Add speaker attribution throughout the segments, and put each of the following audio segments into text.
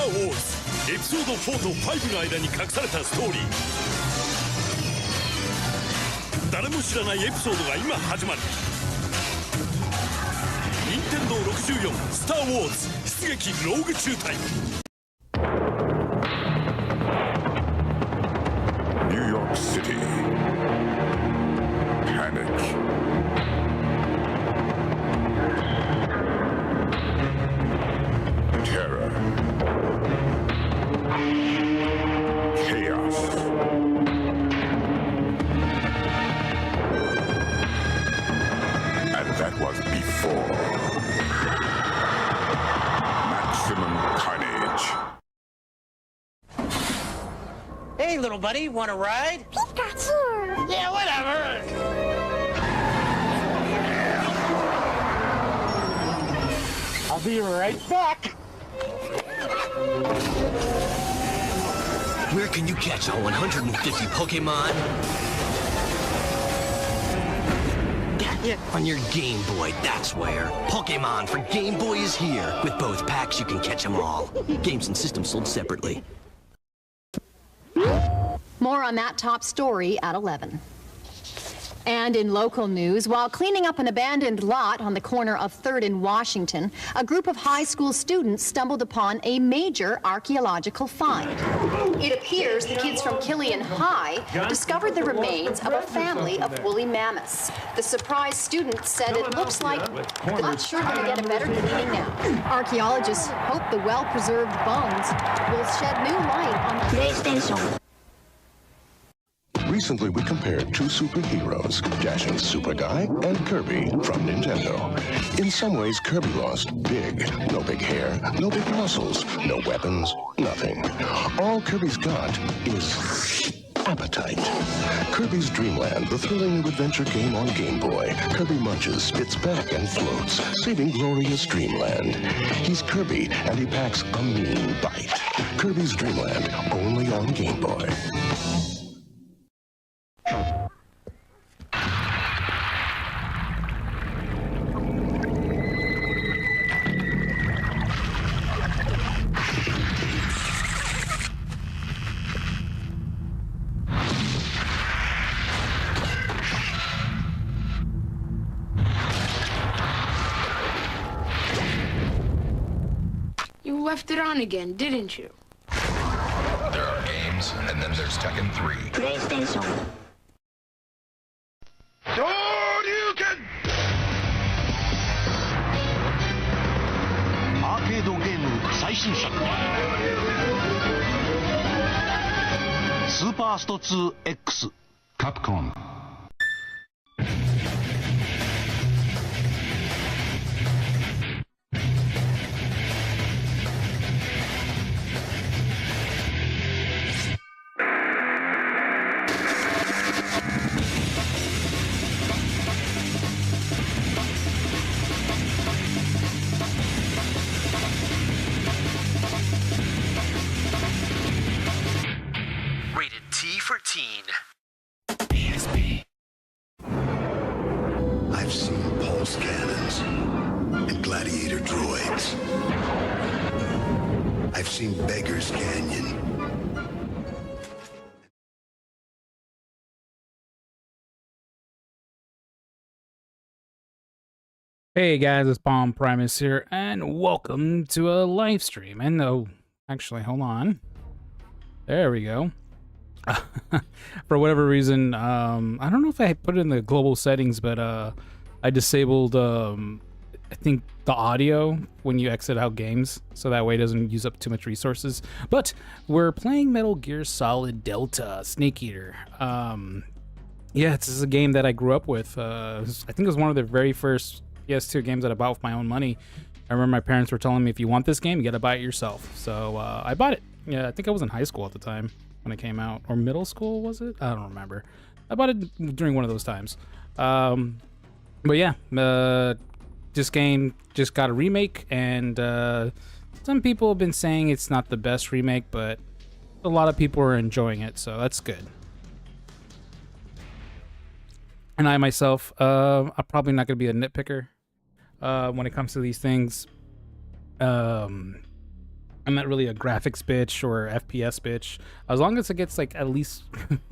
Speaker 1: ー・ウォーズエピソード4と5の間に隠されたストーリー。誰も知らないエピソードが今始まる。任天堂64スター・ウォーズ出撃ローグ中隊。
Speaker 2: New York City. Panic. Terror. Chaos. And that was before. Maximum carnage.
Speaker 3: Hey, little buddy, want a ride?
Speaker 4: Pikachu!
Speaker 3: Yeah, whatever. I'll be right back.
Speaker 5: Where can you catch all 150 Pokemon?
Speaker 3: Yeah.
Speaker 5: On your Game Boy, that's where. Pokemon for Game Boy is here. With both packs, you can catch them all. Games and systems sold separately.
Speaker 6: More on that top story at 11. And in local news, while cleaning up an abandoned lot on the corner of 3rd and Washington, a group of high school students stumbled upon a major archaeological find. It appears the kids from Killian High discovered the remains of a family of woolly mammoths. The surprised students said it looks like the lot's sure going to get a better cleaning now. Archaeologists hope the well-preserved bones will shed new light on the
Speaker 4: PlayStation.
Speaker 2: Recently, we compared two superheroes, Dashing Super Guy and Kirby from Nintendo. In some ways, Kirby lost big. No big hair, no big muscles, no weapons, nothing. All Kirby's got is appetite. Kirby's Dream Land, the thrilling new adventure game on Game Boy. Kirby munches, spits back, and floats, saving glorious Dreamland. He's Kirby, and he packs a mean bite. Kirby's Dream Land, only on Game Boy.
Speaker 7: You left it on again, didn't you?
Speaker 8: There are games, and then there's Tekken 3.
Speaker 4: PlayStation.
Speaker 8: Shoryuken!
Speaker 9: アーケードゲーム最新作スーパースト 2X カプコン
Speaker 5: Rated T for Teen.
Speaker 10: I've seen pulse cannons and gladiator droids. I've seen Beggar's Canyon.
Speaker 11: Hey guys, it's Palm Primus here, and welcome to a live stream. And oh, actually, hold on. There we go. For whatever reason, I don't know if I put it in the global settings, but I disabled, I think, the audio when you exit out games, so that way it doesn't use up too much resources. But we're playing Metal Gear Solid Delta Snake Eater. Yeah, this is a game that I grew up with. I think it was one of the very first PS2 games that I bought with my own money. I remember my parents were telling me, if you want this game, you gotta buy it yourself. So I bought it. Yeah, I think I was in high school at the time when it came out, or middle school, was it? I don't remember. I bought it during one of those times. But yeah, this game just got a remake, and some people have been saying it's not the best remake, but a lot of people are enjoying it, so that's good. And I myself, I'm probably not going to be a nitpicker when it comes to these things. I'm not really a graphics bitch or FPS bitch. As long as it gets like at least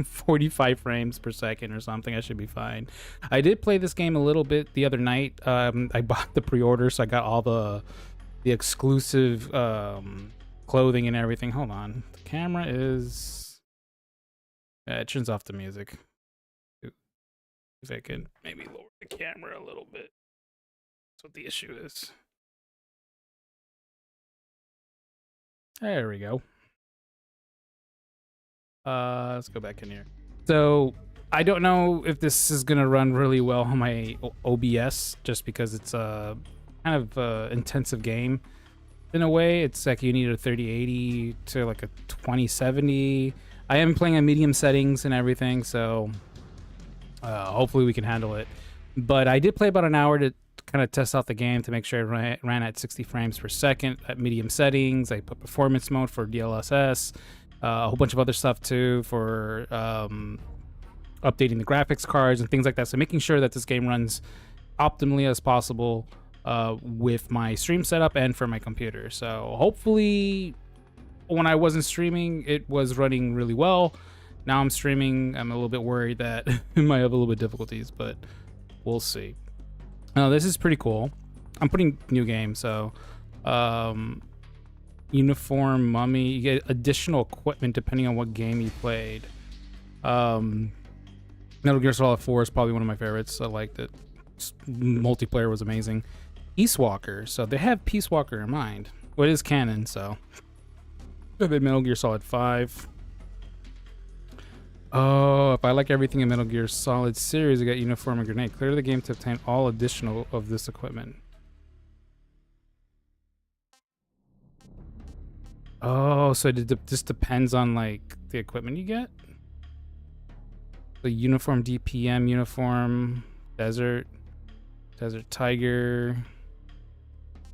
Speaker 11: 45 frames per second or something, I should be fine. I did play this game a little bit the other night. I bought the pre-order, so I got all the exclusive clothing and everything. Hold on, the camera is. It turns off the music. If I could maybe lower the camera a little bit. That's what the issue is. There we go. Let's go back in here. So I don't know if this is gonna run really well on my OBS, just because it's a kind of intensive game in a way. It's like you need a 3080 to like a 2070. I am playing on medium settings and everything, so hopefully we can handle it. But I did play about an hour to kind of test out the game to make sure it ran at 60 frames per second at medium settings. I put performance mode for DLSS, a whole bunch of other stuff too for updating the graphics cards and things like that. So making sure that this game runs optimally as possible with my stream setup and for my computer. So hopefully when I wasn't streaming, it was running really well. Now I'm streaming, I'm a little bit worried that it might have a little bit of difficulties, but we'll see. This is pretty cool. I'm putting new game, so uniform mummy. You get additional equipment depending on what game you played. Metal Gear Solid 4 is probably one of my favorites. I liked it. Multiplayer was amazing. Peace Walker. So they have Peace Walker in mind. Well, it is canon, so. Metal Gear Solid 5. Oh, if I like everything in Metal Gear Solid series, I got uniform and grenade. Clear the game to obtain all additional of this equipment. Oh, so it just depends on like the equipment you get? The uniform DPM, uniform, desert tiger,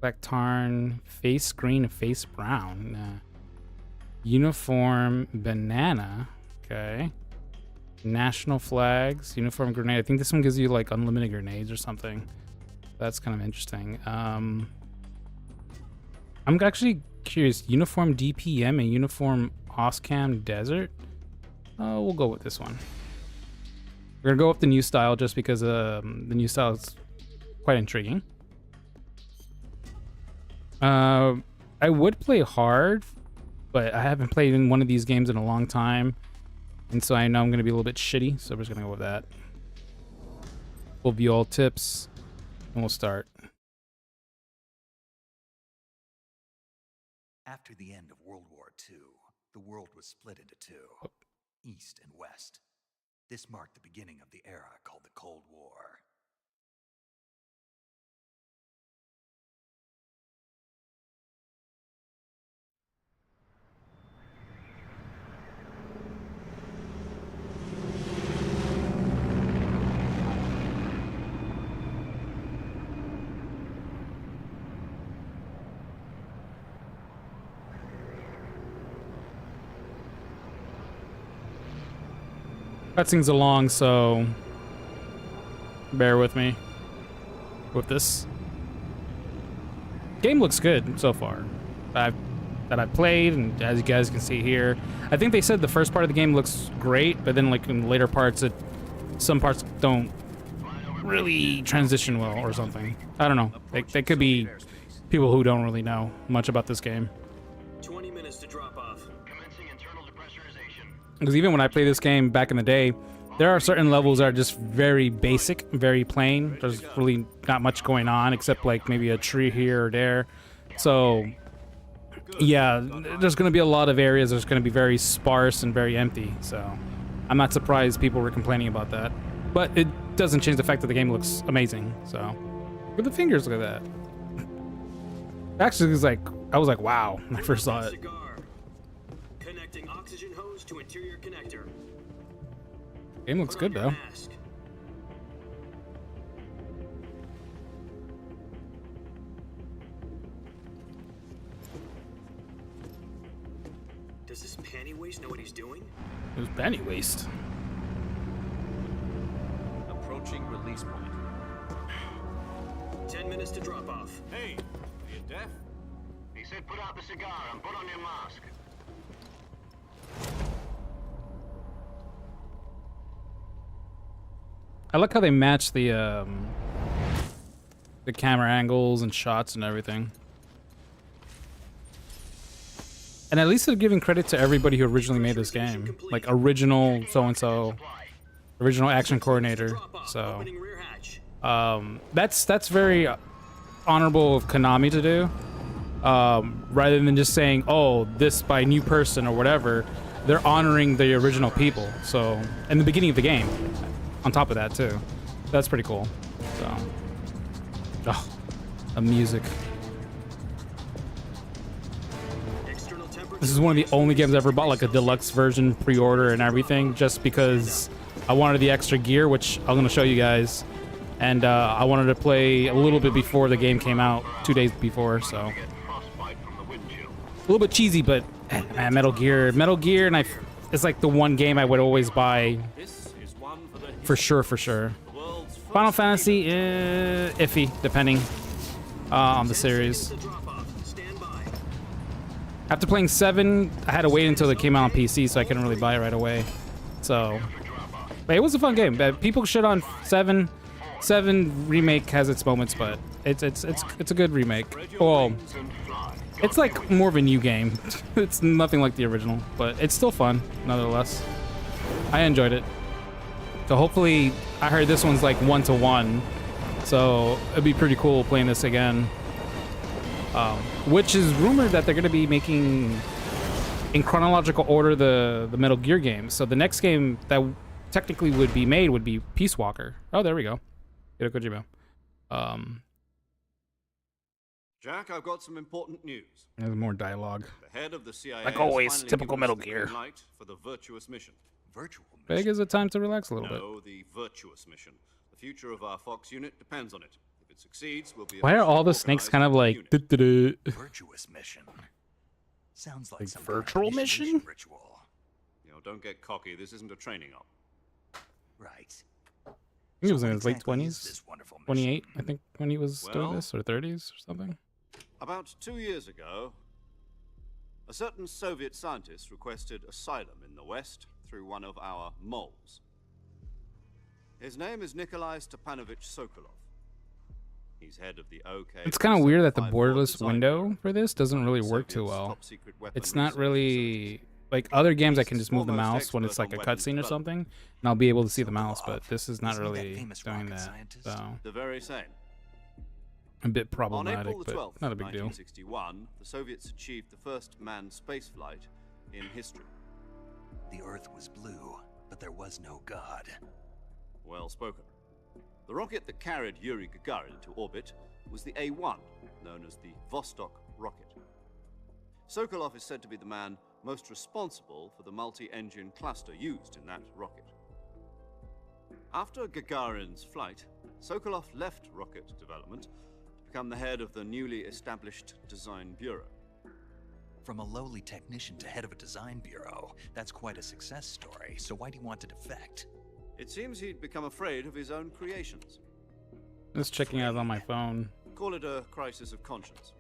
Speaker 11: black tarn, face green and face brown. Nah. Uniform banana, okay. National flags, uniform grenade. I think this one gives you like unlimited grenades or something. That's kind of interesting. I'm actually curious. Uniform DPM and uniform Oscam desert. We'll go with this one. We're gonna go with the new style just because the new style is quite intriguing. I would play hard, but I haven't played in one of these games in a long time. And so I know I'm going to be a little bit shitty, so we're just going to go with that. We'll view all tips, and we'll start.
Speaker 4: After the end of World War II, the world was split into two, East and West. This marked the beginning of the era called the Cold War.
Speaker 11: Cutscene's along, so bear with me with this. Game looks good so far. That I've played, and as you guys can see here, I think they said the first part of the game looks great, but then like in the later parts, some parts don't really transition well or something. I don't know. They could be people who don't really know much about this game.
Speaker 1: 20 minutes to drop off. Commencing internal depressurization.
Speaker 11: Because even when I played this game back in the day, there are certain levels that are just very basic, very plain. There's really not much going on except like maybe a tree here or there. So yeah, there's going to be a lot of areas that's going to be very sparse and very empty. So I'm not surprised people were complaining about that. But it doesn't change the fact that the game looks amazing. So look at the fingers, look at that. Actually, it's like I was like, wow, when I first saw it.
Speaker 1: Connecting oxygen hose to interior connector.
Speaker 11: Game looks good though.
Speaker 1: Does this panty waste know what he's doing?
Speaker 11: It was panty waste.
Speaker 1: Approaching release point. 10 minutes to drop off.
Speaker 12: Hey, are you deaf?
Speaker 9: A
Speaker 12: said put out the cigar and put on your mask.
Speaker 11: I like how they match the camera angles and shots and everything. And at least they're giving credit to everybody who originally made this game. Like original so-and-so, original action coordinator. So that's very honorable of Konami to do. Rather than just saying, oh, this by new person or whatever, they're honoring the original people. So, in the beginning of the game, on top of that too. That's pretty cool. So, oh, the music. This is one of the only games I ever bought like a deluxe version, pre-order and everything, just because I wanted the extra gear, which I'm gonna show you guys. And I wanted to play a little bit before the game came out, 2 days before, so. A little bit cheesy, but man, Metal Gear, and it's like the one game I would always buy for sure. Final Fantasy, iffy, depending on the series. After playing 7, I had to wait until it came out on PC, so I couldn't really buy it right away. So, but it was a fun game. People shit on 7. 7 remake has its moments, but it's a good remake. Well, it's like more of a new game. It's nothing like the original, but it's still fun nonetheless. I enjoyed it. So hopefully, I heard this one's like 1-to-1, so it'd be pretty cool playing this again. Which is rumored that they're going to be making in chronological order the Metal Gear games. So the next game that technically would be made would be Peace Walker. Oh, there we go. Hideo Kojima.
Speaker 13: Jack, I've got some important news.
Speaker 11: There's more dialogue.
Speaker 13: The head of the CIA
Speaker 11: like always, typical Metal Gear.
Speaker 13: For the virtuous mission.
Speaker 4: Virtual mission?
Speaker 11: Big is a time to relax a little bit.
Speaker 13: No, the virtuous mission. The future of our Fox unit depends on it. If it succeeds, we'll be.
Speaker 11: Why are all the snakes kind of like
Speaker 4: virtuous mission? Sounds like some
Speaker 11: virtual mission?
Speaker 13: Ritual. You know, don't get cocky. This isn't a training op.
Speaker 4: Right.
Speaker 11: I think it was in his late 20s, 28, I think, when he was doing
Speaker 13: Well,
Speaker 11: this, or 30s or something.
Speaker 13: About 2 years ago, a certain Soviet scientist requested asylum in the West through one of our moles. His name is Nikolai Stepanovich Sokolov. He's head of the OK.
Speaker 11: It's kind of weird that the borderless window for this doesn't really work too well. It's not really like other games I can just move the mouse when it's like a cutscene or something, and I'll be able to see the mouse, but this is not really doing that. So
Speaker 13: the very same.
Speaker 11: A bit problematic,
Speaker 13: On April the 12th,
Speaker 11: but not a big deal.
Speaker 13: 1961, the Soviets achieved the first manned spaceflight in history.
Speaker 4: The Earth was blue, but there was no God.
Speaker 13: Well spoken. The rocket that carried Yuri Gagarin into orbit was the A-1, known as the Vostok rocket. Sokolov is said to be the man most responsible for the multi-engine cluster used in that rocket. After Gagarin's flight, Sokolov left rocket development to become the head of the newly established design bureau.
Speaker 4: From a lowly technician to head of a design bureau, that's quite a success story. So why do you want to defect?
Speaker 13: It seems he'd become afraid of his own creations.
Speaker 11: Just checking out on my phone.
Speaker 13: Call it a crisis of conscience.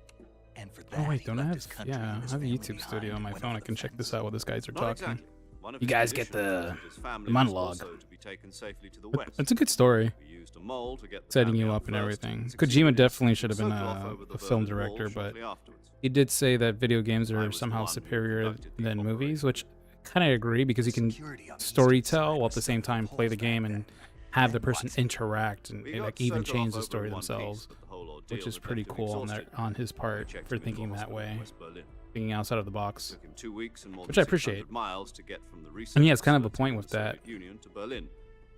Speaker 4: And for that,
Speaker 11: Oh wait, don't I have? Yeah, I have a YouTube studio on my phone. I can check this out while these guys are
Speaker 13: Not
Speaker 11: talking.
Speaker 13: exactly. One of
Speaker 11: You
Speaker 13: his
Speaker 11: guys get
Speaker 13: conditions
Speaker 11: the
Speaker 13: was his family
Speaker 11: monologue.
Speaker 13: was also to be taken safely to the west.
Speaker 11: It's a good story.
Speaker 13: We used a mole to get the
Speaker 11: Setting
Speaker 13: family
Speaker 11: you
Speaker 13: out
Speaker 11: up and
Speaker 13: first
Speaker 11: everything.
Speaker 13: succeeded.
Speaker 11: Kojima definitely should have been
Speaker 13: Sokolov over the
Speaker 11: a film
Speaker 13: Berlin Wall
Speaker 11: director, but
Speaker 13: shortly afterwards.
Speaker 11: he did say that video games
Speaker 13: I
Speaker 11: are
Speaker 13: was the
Speaker 11: somehow
Speaker 13: one who
Speaker 11: superior
Speaker 13: conducted the
Speaker 11: than
Speaker 13: operation.
Speaker 11: movies, which I kind of agree because you can story tell while at the same time play the game and have the person interact and
Speaker 13: We got
Speaker 11: like even
Speaker 13: Sokolov
Speaker 11: change the
Speaker 13: over
Speaker 11: story
Speaker 13: in one piece,
Speaker 11: themselves,
Speaker 13: but the whole ordeal
Speaker 11: which is
Speaker 13: had
Speaker 11: pretty
Speaker 13: left him
Speaker 11: cool
Speaker 13: exhausted.
Speaker 11: on his
Speaker 13: We
Speaker 11: part
Speaker 13: checked
Speaker 11: for
Speaker 13: him into
Speaker 11: thinking that
Speaker 13: hospital in
Speaker 11: way,
Speaker 13: West Berlin.
Speaker 11: thinking outside of the box.
Speaker 13: Took him 2 weeks and more
Speaker 11: Which
Speaker 13: than
Speaker 11: I appreciate.
Speaker 13: 600 miles to get from the
Speaker 11: And he has kind of a
Speaker 13: research
Speaker 11: point with
Speaker 13: facility
Speaker 11: that.
Speaker 13: of the Soviet Union to Berlin.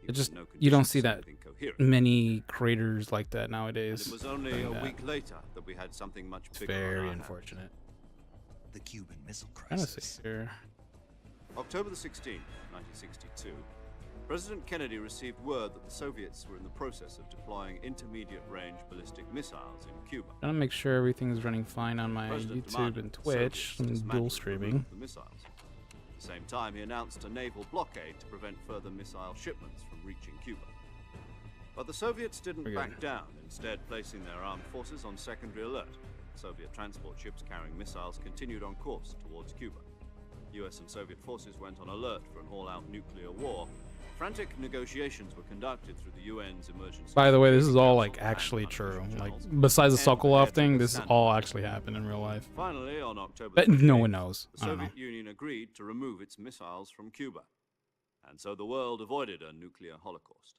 Speaker 13: He
Speaker 11: It
Speaker 13: was
Speaker 11: just
Speaker 13: in no
Speaker 11: you don't
Speaker 13: condition
Speaker 11: see
Speaker 13: to
Speaker 11: that
Speaker 13: think coherent.
Speaker 11: many creators like that
Speaker 13: And
Speaker 11: nowadays.
Speaker 13: it was only
Speaker 11: doing
Speaker 13: a
Speaker 11: that.
Speaker 13: week later that we had something much
Speaker 11: It's
Speaker 13: bigger on our
Speaker 11: very
Speaker 13: hands.
Speaker 11: unfortunate.
Speaker 4: The Cuban Missile
Speaker 11: Trying to see
Speaker 4: Crisis.
Speaker 11: here.
Speaker 13: October the 16th, 1962, President Kennedy received word that the Soviets were in the process of deploying intermediate-range ballistic missiles in Cuba.
Speaker 11: Trying to make sure everything's running fine on my
Speaker 13: President
Speaker 11: YouTube
Speaker 13: demanded
Speaker 11: and
Speaker 13: the
Speaker 11: Twitch.
Speaker 13: Soviets
Speaker 11: I'm
Speaker 13: dismantle
Speaker 11: dual
Speaker 13: and
Speaker 11: streaming.
Speaker 13: remove the missiles. At the same time, he announced a naval blockade to prevent further missile shipments from reaching Cuba. But the Soviets didn't
Speaker 11: Okay.
Speaker 13: back down, instead placing their armed forces on secondary alert. Soviet transport ships carrying missiles continued on course towards Cuba. US and Soviet forces went on alert for an all-out nuclear war. Frantic negotiations were conducted through the UN's emergency.
Speaker 11: By the way, this is all like actually true. Like besides the Sokolov thing, this is all actually happened in real life.
Speaker 13: Finally, on October
Speaker 11: But no one knows.
Speaker 13: the Soviet Union agreed to remove its missiles from Cuba. And so the world avoided a nuclear holocaust.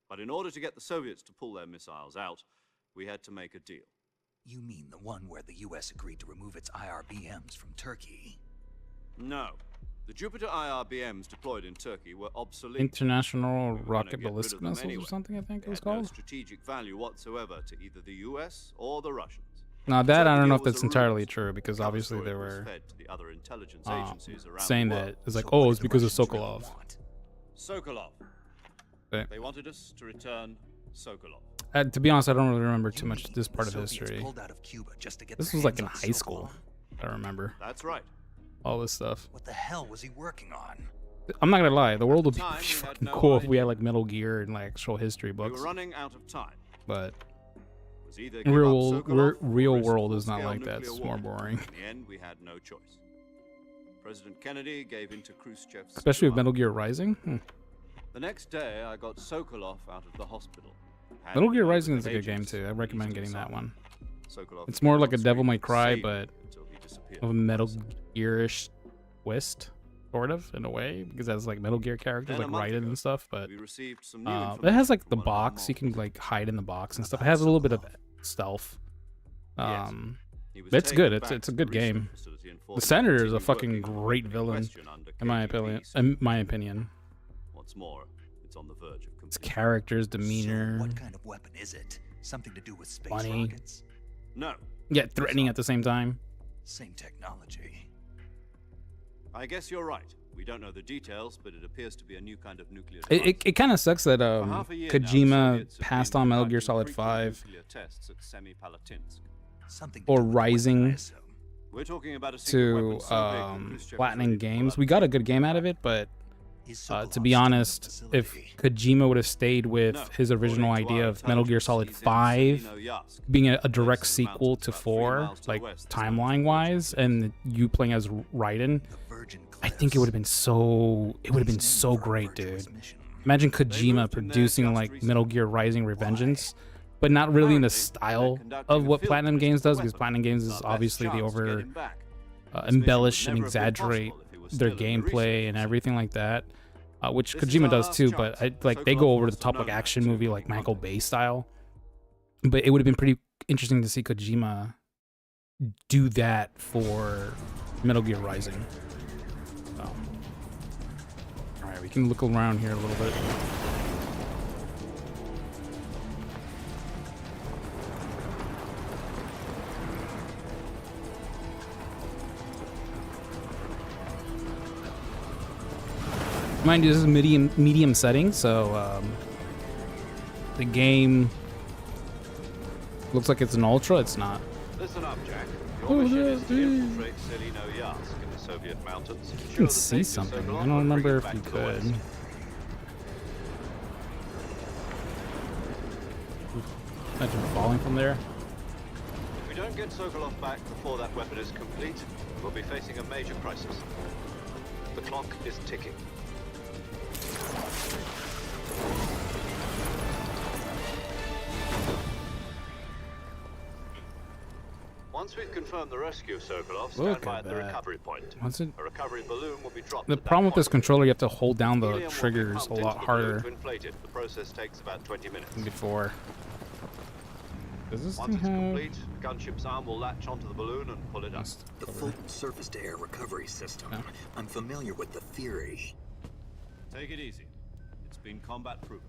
Speaker 13: But in order to get the Soviets to pull their missiles out, we had to make a deal.
Speaker 4: You mean the one where the US agreed to remove its IRBMs from Turkey?
Speaker 13: No. The Jupiter IRBMs deployed in Turkey were obsolete.
Speaker 11: International Rocket Ballistic Missiles
Speaker 13: anyway.
Speaker 11: or something, I think it was
Speaker 13: They had no
Speaker 11: called.
Speaker 13: strategic value whatsoever to either the US or the Russians.
Speaker 11: Now that I don't know if
Speaker 13: Turkey
Speaker 11: that's
Speaker 13: was a
Speaker 11: entirely
Speaker 13: ruse.
Speaker 11: true because
Speaker 13: Cover
Speaker 11: obviously
Speaker 13: story
Speaker 11: they
Speaker 13: was
Speaker 11: were
Speaker 13: fed to the other intelligence agencies around
Speaker 11: saying
Speaker 13: the
Speaker 11: that
Speaker 13: world.
Speaker 11: it's like,
Speaker 4: So
Speaker 11: oh,
Speaker 4: what
Speaker 11: it's
Speaker 4: did the
Speaker 11: because of
Speaker 4: Russians really
Speaker 11: Sokolov.
Speaker 4: want?
Speaker 13: Sokolov.
Speaker 11: Okay.
Speaker 13: They wanted us to return Sokolov.
Speaker 11: To be honest, I don't really remember too
Speaker 4: You
Speaker 11: much
Speaker 4: mean
Speaker 11: this part of
Speaker 4: the Soviets
Speaker 11: history.
Speaker 4: pulled out of Cuba just to get
Speaker 11: This
Speaker 4: their
Speaker 11: was like
Speaker 4: hands
Speaker 11: in
Speaker 4: on
Speaker 11: high school.
Speaker 4: Sokolov?
Speaker 11: I remember
Speaker 13: That's right.
Speaker 11: all this stuff.
Speaker 4: What the hell was he working on?
Speaker 11: I'm not gonna lie, the world would be
Speaker 13: Time,
Speaker 11: pretty
Speaker 13: we had
Speaker 11: fucking
Speaker 13: no
Speaker 11: cool if we
Speaker 13: idea.
Speaker 11: had like Metal Gear and like actual history
Speaker 13: We
Speaker 11: books.
Speaker 13: were running out of time.
Speaker 11: But
Speaker 13: It was either give up
Speaker 11: real
Speaker 13: Sokolov or
Speaker 11: world
Speaker 13: risk
Speaker 11: is not
Speaker 13: full-scale
Speaker 11: like that.
Speaker 13: nuclear
Speaker 11: It's
Speaker 13: war.
Speaker 11: more boring.
Speaker 13: In the end, we had no choice. President Kennedy gave in to Khrushchev's
Speaker 11: Especially with
Speaker 13: demand.
Speaker 11: Metal Gear Rising.
Speaker 13: The next day, I got Sokolov out of the hospital.
Speaker 11: Metal Gear
Speaker 13: Handed
Speaker 11: Rising
Speaker 13: over
Speaker 11: is
Speaker 13: to
Speaker 11: a good game
Speaker 13: agents
Speaker 11: too. I
Speaker 13: on the
Speaker 11: recommend
Speaker 13: Eastern
Speaker 11: getting that
Speaker 13: Side.
Speaker 11: one.
Speaker 13: Sokolov
Speaker 11: It's
Speaker 13: came
Speaker 11: more like
Speaker 13: on
Speaker 11: a Devil
Speaker 13: screen
Speaker 11: May
Speaker 13: to
Speaker 11: Cry,
Speaker 13: save
Speaker 11: but
Speaker 13: me until he disappeared
Speaker 11: of a
Speaker 13: from the
Speaker 11: Metal
Speaker 13: process.
Speaker 11: Gear-ish twist, sort of, in a way, because it has like Metal Gear characters
Speaker 13: Then a
Speaker 11: like
Speaker 13: month
Speaker 11: Raiden
Speaker 13: ago,
Speaker 11: and stuff. But
Speaker 13: we received some new
Speaker 11: it
Speaker 13: information
Speaker 11: has like
Speaker 13: from
Speaker 11: the
Speaker 13: one of our
Speaker 11: box. You can
Speaker 13: moles.
Speaker 11: like hide in the box and stuff. It has a little bit of stealth.
Speaker 13: Yes. He was
Speaker 11: It's
Speaker 13: taken
Speaker 11: good.
Speaker 13: back
Speaker 11: It's a
Speaker 13: to
Speaker 11: good
Speaker 13: the research
Speaker 11: game.
Speaker 13: facility and
Speaker 11: The
Speaker 13: forced to
Speaker 11: Senator is a
Speaker 13: continue
Speaker 11: fucking
Speaker 13: working on
Speaker 11: great
Speaker 13: the
Speaker 11: villain,
Speaker 13: question under
Speaker 11: in my
Speaker 13: KGB
Speaker 11: opinion.
Speaker 13: supervision.
Speaker 11: In my opinion,
Speaker 13: What's more, it's on the verge of
Speaker 11: its
Speaker 13: completion.
Speaker 11: character's
Speaker 4: So
Speaker 11: demeanor,
Speaker 4: what kind of weapon is it? Something to do with space
Speaker 11: Funny.
Speaker 4: rockets?
Speaker 13: No,
Speaker 11: yet threatening at the same time.
Speaker 4: Same technology.
Speaker 13: I guess you're right. We don't know the details, but it appears to be a new kind of nuclear
Speaker 11: It
Speaker 13: device.
Speaker 11: it kind of sucks that
Speaker 13: For half a year now, the
Speaker 11: Kojima
Speaker 13: Soviets have
Speaker 11: passed
Speaker 13: been
Speaker 11: on Metal Gear
Speaker 13: conducting
Speaker 11: Solid
Speaker 13: frequent
Speaker 11: 5
Speaker 13: nuclear tests at Semipalatinsk.
Speaker 4: Something to
Speaker 11: or
Speaker 4: do with the weapon, I
Speaker 11: Rising
Speaker 4: assume.
Speaker 13: We're talking about a secret weapon
Speaker 11: to
Speaker 13: so big that Khrushchev was ready
Speaker 11: Platinum
Speaker 13: to
Speaker 11: Games.
Speaker 13: pull
Speaker 11: We
Speaker 13: out
Speaker 11: got a
Speaker 13: his
Speaker 11: good game out of it, but
Speaker 4: Is
Speaker 11: to
Speaker 4: Sokolov
Speaker 11: be
Speaker 4: still in the
Speaker 11: honest, if
Speaker 4: facility?
Speaker 11: Kojima would have stayed with
Speaker 13: No,
Speaker 11: his original
Speaker 13: according to
Speaker 11: idea
Speaker 13: our
Speaker 11: of Metal Gear
Speaker 13: intelligence,
Speaker 11: Solid
Speaker 13: he's in
Speaker 11: 5
Speaker 13: Selino-Yassk,
Speaker 11: being a
Speaker 13: place
Speaker 11: direct
Speaker 13: in the
Speaker 11: sequel
Speaker 13: mountains
Speaker 11: to
Speaker 13: about 3
Speaker 11: 4,
Speaker 13: miles to the
Speaker 11: like
Speaker 13: west of
Speaker 11: timeline wise, and you playing as Raiden,
Speaker 4: The Virgin
Speaker 11: I think it would have been so great, dude. Imagine Kojima producing like Metal Gear Rising Revengeance, but not really in the style of what Platinum Games does, because Platinum Games is obviously the over embellish and exaggerate their gameplay and everything like that, which Kojima does too. But they go over the top like action movie like Michael Bay style. But it would have been pretty interesting to see Kojima do that for Metal Gear Rising. All right, we can look around here a little bit. Mind you, this is medium setting, so the game looks like it's an ultra. It's not.
Speaker 13: Listen up, Jack. Your mission is to infiltrate Selino-Yassk in the Soviet mountains.
Speaker 11: You can see something. I don't remember if you could. Imagine falling from there.
Speaker 13: If we don't get Sokolov back before that weapon is complete, we'll be facing a major crisis. The clock is ticking. Once we've confirmed the rescue of Sokolov, stand
Speaker 11: Look
Speaker 13: by
Speaker 11: at
Speaker 13: at the
Speaker 11: that.
Speaker 13: recovery point.
Speaker 11: What's it?
Speaker 13: A recovery balloon will be dropped.
Speaker 11: The
Speaker 13: at that
Speaker 11: problem with this
Speaker 13: point.
Speaker 11: controller, you have to hold down the
Speaker 13: Helium will be
Speaker 11: triggers a
Speaker 13: pumped into
Speaker 11: lot
Speaker 13: the balloon
Speaker 11: harder
Speaker 13: to inflate it. The process takes about 20 minutes.
Speaker 11: than before. Does this
Speaker 13: Once
Speaker 11: thing
Speaker 13: it's
Speaker 11: have?
Speaker 13: complete, the gunship's arm will latch onto the balloon and pull it up.
Speaker 4: The full surface-to-air recovery system.
Speaker 11: Yeah.
Speaker 4: I'm familiar with the theory.
Speaker 13: Take it easy. It's been combat proven.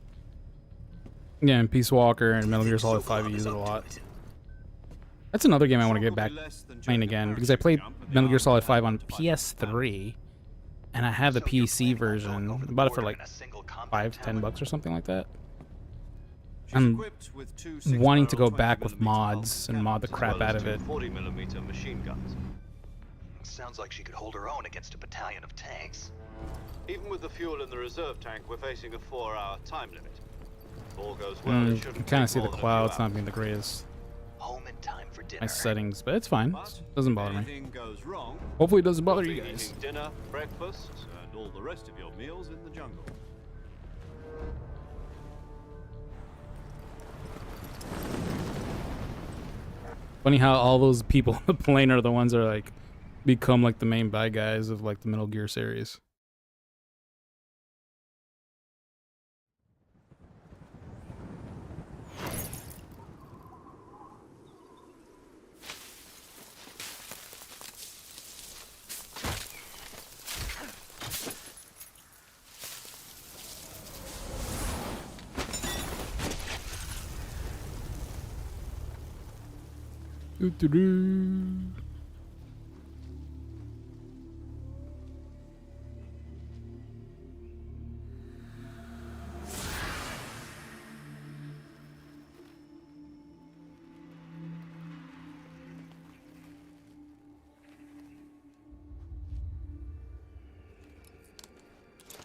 Speaker 11: Yeah, in Peace Walker and Metal Gear Solid 5, you use it a lot. That's another game I want to get back playing again, because I played Metal Gear Solid 5 on PS3, and I have the PC version. I bought it for like $5-10 or something like that. I'm wanting to go back with mods and mod the crap out of it.
Speaker 13: 40mm machine guns.
Speaker 4: Sounds like she could hold her own against a battalion of tanks.
Speaker 13: Even with the fuel in the reserve tank, we're facing a 4-hour time limit. If all goes well, it
Speaker 11: You
Speaker 13: shouldn't
Speaker 11: kind of
Speaker 13: take
Speaker 11: see the
Speaker 13: more than a few
Speaker 11: clouds not
Speaker 13: hours.
Speaker 11: being the greatest.
Speaker 4: Home in time for
Speaker 5: dinner.
Speaker 11: my settings, but it's fine.
Speaker 13: But
Speaker 11: Doesn't bother
Speaker 13: if
Speaker 11: me.
Speaker 13: anything goes wrong,
Speaker 11: Hopefully it doesn't bother
Speaker 13: you'll
Speaker 11: you
Speaker 13: be
Speaker 11: guys.
Speaker 13: eating dinner, breakfast, and all the rest of your meals in the jungle.
Speaker 11: Funny how all those people on the plane are the ones that are like become like the main bad guys of like the Metal Gear series. Doo-doo-doo.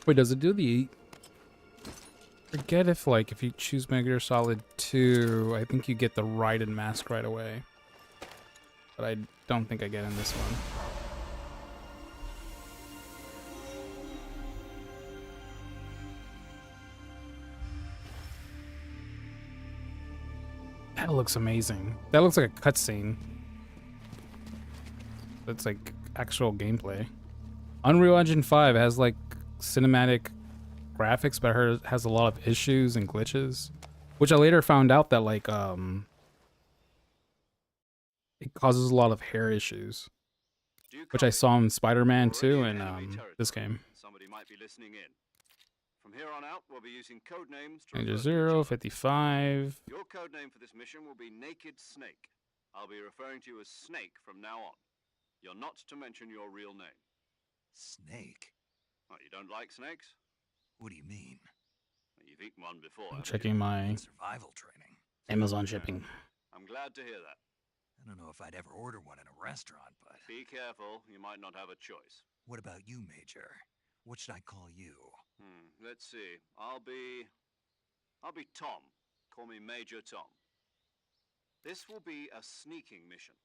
Speaker 11: Wait, does it do the... Forget if, like, if you choose Metal Gear Solid 2, I think you get the Raiden mask right away. But I don't think I get in this one. That looks amazing. That looks like a cutscene. That's like actual gameplay. Unreal Engine 5 has like cinematic graphics, but it has a lot of issues and glitches, which I later found out that like it causes a lot of hair issues, which I saw in Spider-Man 2 and this game.
Speaker 13: Somebody might be listening in. From here on out, we'll be using code names to
Speaker 11: Ninja
Speaker 13: refer to
Speaker 11: Zero,
Speaker 13: each other.
Speaker 11: 55.
Speaker 13: Your code name for this mission will be Naked Snake. I'll be referring to you as Snake from now on. You're not to mention your real name.
Speaker 4: Snake?
Speaker 13: What, you don't like snakes?
Speaker 4: What do you mean?
Speaker 13: Well, you've eaten one before.
Speaker 11: I'm
Speaker 13: haven't
Speaker 11: checking
Speaker 13: you?
Speaker 11: my
Speaker 4: Survival training.
Speaker 11: Amazon shipping.
Speaker 13: I'm glad to hear that.
Speaker 4: I don't know if I'd ever order one in a restaurant, but...
Speaker 13: Be careful, you might not have a choice.
Speaker 4: What about you, Major? What should I call you?
Speaker 13: Let's see. I'll be Tom. Call me Major Tom. This will be a sneaking mission.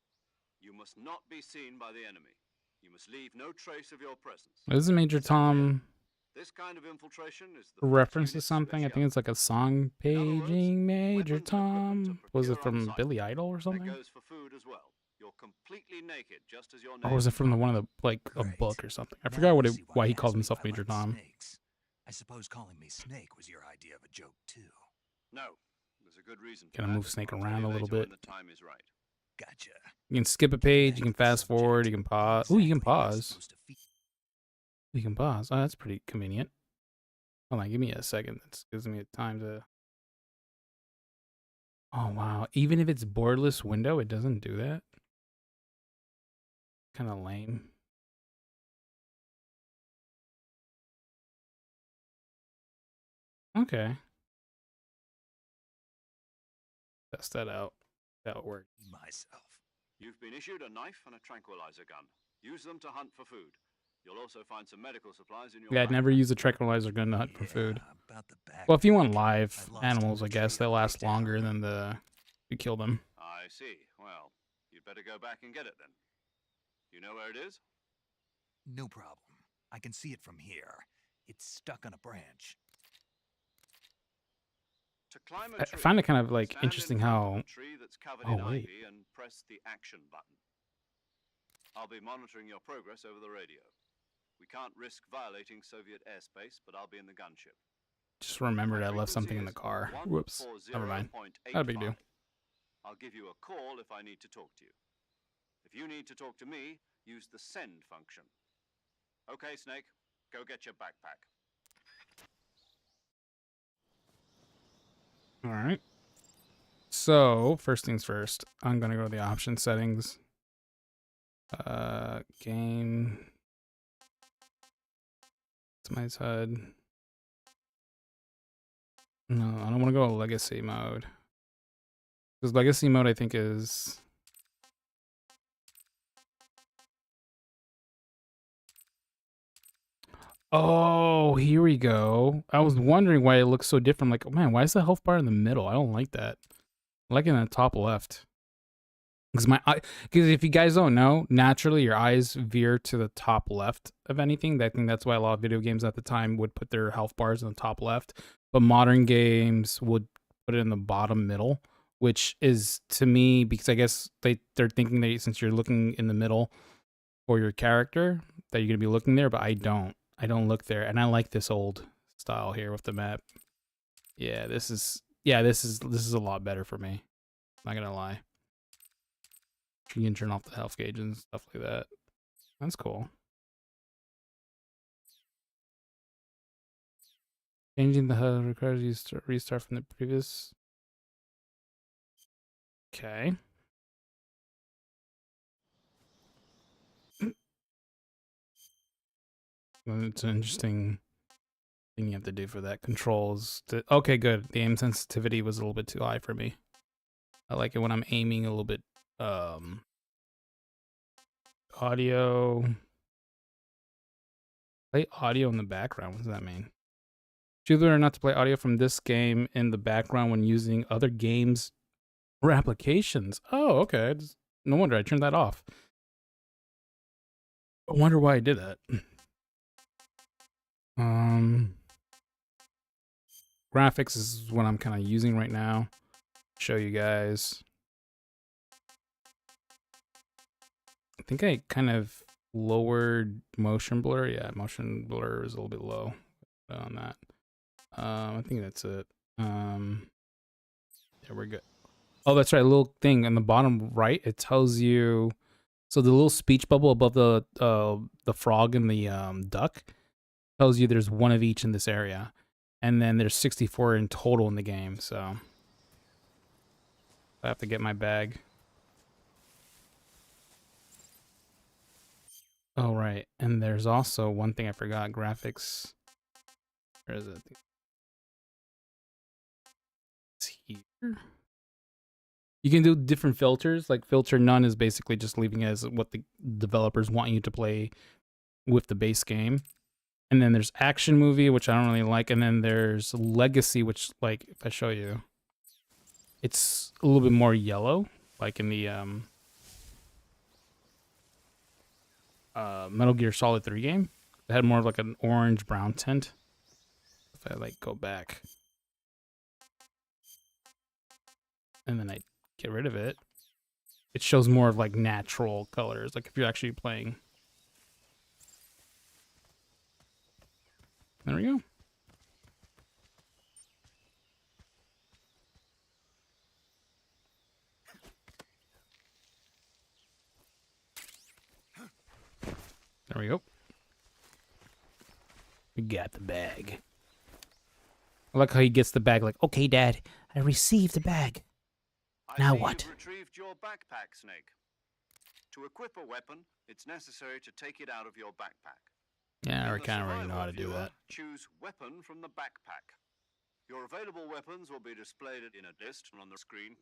Speaker 13: You must not be seen by the enemy. You must leave no trace of your presence.
Speaker 11: This is Major Tom.
Speaker 13: This kind of infiltration is the
Speaker 11: Reference to something. I think it's like a song. Paging Major Tom. Was it from Billy Idol or something?
Speaker 13: That goes for food as well. You're completely naked, just as your name.
Speaker 11: Or was it from one of the like a book or something? I forgot why he called himself Major Tom.
Speaker 4: I suppose calling me Snake was your idea of a joke too.
Speaker 13: No, there's a good reason.
Speaker 11: Gonna move Snake around a little bit.
Speaker 13: The time is right.
Speaker 4: Gotcha.
Speaker 11: You can skip a page. You can fast forward. You can pause. Ooh, you can pause. You can pause. Oh, that's pretty convenient. Hold on, give me a second. That gives me time to... Oh, wow. Even if it's borderless window, it doesn't do that? Kind of lame. Okay. Test that out. That'll work.
Speaker 4: Myself.
Speaker 13: You've been issued a knife and a tranquilizer gun. Use them to hunt for food. You'll also find some medical supplies in your
Speaker 11: Yeah, I'd
Speaker 13: backpack.
Speaker 11: never use a tranquilizer gun to hunt for food. Well, if you want live animals, I guess, they last longer than you kill them.
Speaker 13: I see. Well, you'd better go back and get it then. You know where it is?
Speaker 4: No problem. I can see it from here. It's stuck on a branch.
Speaker 13: To climb a
Speaker 11: I
Speaker 13: tree,
Speaker 11: find it kind of like
Speaker 13: stand
Speaker 11: interesting
Speaker 13: in front
Speaker 11: how...
Speaker 13: of a tree that's covered
Speaker 11: Oh,
Speaker 13: in
Speaker 11: wait.
Speaker 13: ivy and press the action button. I'll be monitoring your progress over the radio. We can't risk violating Soviet airspace, but I'll be in the gunship.
Speaker 11: Just remembered I left something in the car. Whoops. Never mind. Not a big deal.
Speaker 13: I'll give you a call if I need to talk to you. If you need to talk to me, use the send function. Okay, Snake, go get your backpack.
Speaker 11: All right. So, first things first, I'm going to go to the option settings. Game. It's my HUD. No, I don't want to go to legacy mode. Because legacy mode, I think, is... Oh, here we go. I was wondering why it looks so different. Like, oh man, why is the health bar in the middle? I don't like that. I like it in the top left. Because because if you guys don't know, naturally your eyes veer to the top left of anything. I think that's why a lot of video games at the time would put their health bars in the top left, but modern games would put it in the bottom middle, which is, to me, because I guess they're thinking that since you're looking in the middle for your character, that you're gonna be looking there, but I don't look there, and I like this old style here with the map. Yeah, this is a lot better for me. Not gonna lie. You can turn off the health gauge and stuff like that. That's cool. Changing the HUD requires you to restart from the previous. Okay. It's an interesting thing you have to do for that. Controls. Okay, good. The aim sensitivity was a little bit too high for me. I like it when I'm aiming a little bit. Audio. Play audio in the background. What does that mean? Choose whether or not to play audio from this game in the background when using other games or applications. Oh, okay. No wonder I turned that off. I wonder why I did that. Graphics is what I'm kind of using right now. Show you guys. I think I kind of lowered motion blur. Yeah, motion blur is a little bit low on that. I think that's it. Yeah, we're good. Oh, that's right. A little thing on the bottom right. It tells you. So the little speech bubble above the frog and the duck tells you there's one of each in this area, and then there's 64 in total in the game. So I have to get my bag. Oh, right. And there's also one thing I forgot. Graphics. Where is it? It's here. You can do different filters. Like filter none is basically just leaving as what the developers want you to play with the base game. And then there's action movie, which I don't really like. And then there's legacy, which, like, if I show you, it's a little bit more yellow, like in the Metal Gear Solid 3 game. It had more of like an orange brown tint. If I like go back and then I get rid of it, it shows more of like natural colors, like if you're actually playing. There we go. There we go. We got the bag. I like how he gets the bag like, okay, Dad, I received the bag. Now what?
Speaker 13: You've retrieved your backpack, Snake. To equip a weapon, it's necessary to take it out of your backpack.
Speaker 11: Yeah, I kind of already know how to do that.
Speaker 13: Choose weapon from the backpack. Your available weapons will be displayed in a list on the screen.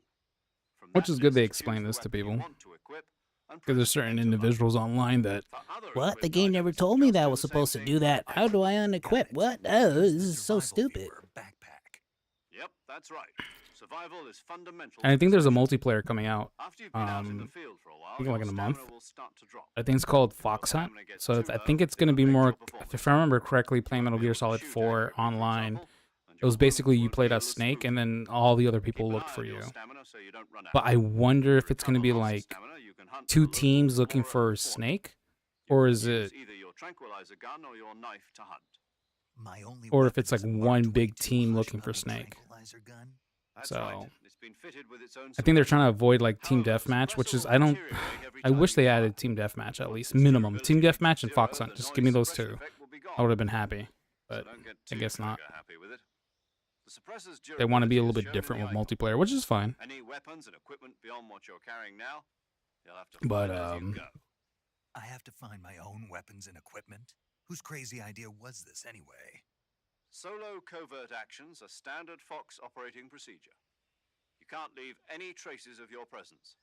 Speaker 11: Which is good they explain this to people. Because there's certain individuals online that...
Speaker 14: What? The game never told me that I was supposed to do that. How do I unequip? What? Oh, this is so stupid.
Speaker 13: Yep, that's right. Survival is fundamental.
Speaker 11: And I think there's a multiplayer coming out. I think like in a month. I think it's called Fox Hunt. So I think it's going to be more, if I remember correctly, playing Metal Gear Solid 4 online. It was basically you played as Snake and then all the other people looked for you. But I wonder if it's going to be like 2 teams looking for Snake, or is it, or if it's like one big team looking for Snake. So I think they're trying to avoid like team deathmatch, which is I wish they added team deathmatch at least minimum. Team deathmatch and Fox Hunt, just give me those 2. I would have been happy, but I guess not. They want to be a little bit different with multiplayer, which is fine. But
Speaker 4: I have to find my own weapons and equipment. Whose crazy idea was this anyway?
Speaker 13: Solo covert actions are standard Fox operating procedure. You can't leave any traces of your presence.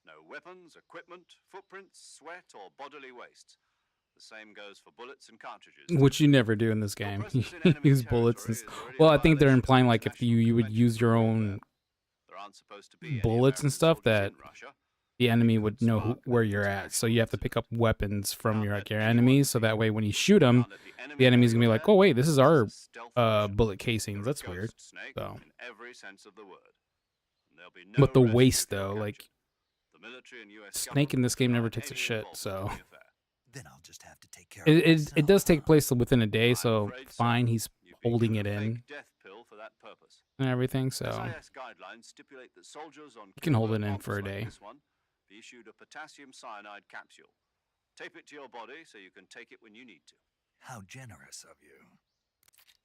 Speaker 13: No weapons, equipment, footprints, sweat, or bodily waste. The same goes for bullets and cartridges.
Speaker 11: Which you never do in this game. You use bullets and... Well, I think they're implying like if you would use your own bullets and stuff, that the enemy would know where you're at. So you have to pick up weapons from your enemies, so that way when you shoot them, the enemy's gonna be like, oh wait, this is our bullet casings. That's weird. So, but the waste though, like Snake in this game never takes a shit. So
Speaker 4: Then I'll just have to take care
Speaker 11: it does take place within a day. So fine, he's holding it in and everything. So you can hold it in for a day.
Speaker 13: Be issued a potassium cyanide capsule. Tape it to your body so you can take it when you need to.
Speaker 4: How generous of you.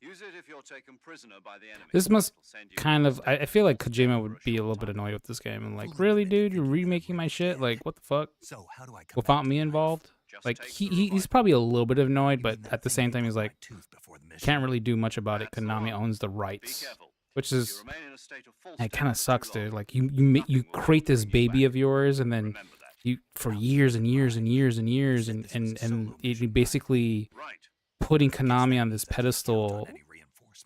Speaker 13: Use it if you're taken prisoner by the enemy.
Speaker 11: This must kind of... I feel like Kojima would be a little bit annoyed with this game. And like, really, dude? You're remaking my shit? Like, what the fuck?
Speaker 4: So how do I come
Speaker 11: without me involved? Like, he's probably a little bit annoyed, but at the same time, he's like, can't really do much about it. Konami owns the rights. Which is... It kind of sucks, dude. Like, you create this baby of yours, and then you for years and years and years and years, and you basically putting Konami on this pedestal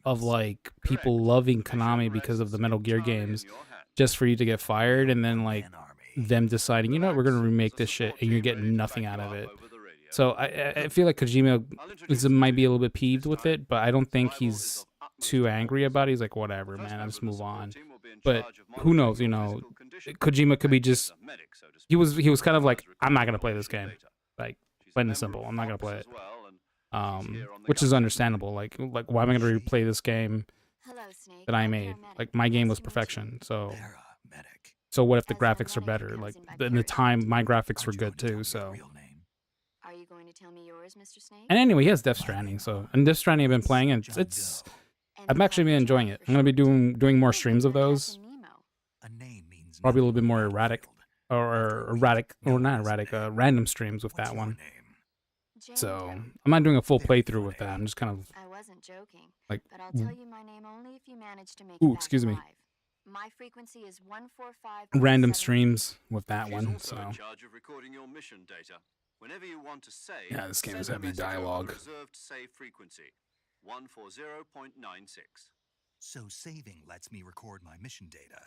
Speaker 11: of like people loving Konami because of the Metal Gear games, just for you to get fired, and then like them deciding, you know what, we're gonna remake this shit, and you're getting nothing out of it. So I feel like Kojima might be a little bit peeved with it, but I don't think he's too angry about it. He's like, whatever, man, I'll just move on. But who knows, you know, Kojima could be just, he was kind of like, I'm not gonna play this game, like plain and simple, I'm not gonna play it. Which is understandable. Like why am I gonna replay this game that I made? Like, my game was perfection. So what if the graphics are better? Like, in the time, my graphics were good too. So.
Speaker 6: Are you going to tell me yours, Mr. Snake?
Speaker 11: And anyway, he has Death Stranding. So, and Death Stranding I've been playing, and it's I've actually been enjoying it. I'm gonna be doing more streams of those. Probably a little bit more erratic, or not erratic, random streams with that one. So I'm not doing a full playthrough with that. I'm just kind of.
Speaker 6: I wasn't joking.
Speaker 11: Like.
Speaker 6: But I'll tell you my name only if you manage to make
Speaker 11: Ooh,
Speaker 6: it
Speaker 11: excuse me.
Speaker 6: live. My frequency is 145.
Speaker 11: Random streams with that one. So.
Speaker 13: In charge of recording your mission data. Whenever you want to save,
Speaker 11: Yeah, this game is heavy dialogue.
Speaker 13: Reserved save frequency 140.96.
Speaker 4: So saving lets me record my mission data.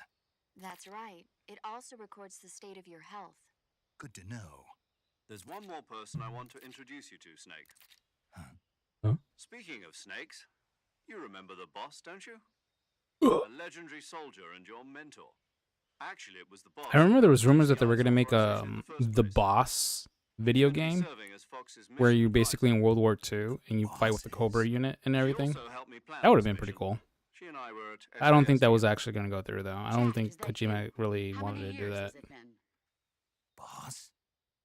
Speaker 6: That's right. It also records the state of your health.
Speaker 4: Good to know.
Speaker 13: There's one more person I want to introduce you to, Snake.
Speaker 11: Huh?
Speaker 13: Speaking of snakes, you remember the boss, don't you? A legendary soldier and your mentor. Actually, it was the boss.
Speaker 11: I remember there was rumors that they were gonna make the boss video game where you basically in World War II and you fight with the Cobra unit and everything. That would have been pretty cool. I don't think that was actually gonna go through though. I don't think Kojima really wanted to do that.
Speaker 4: Boss?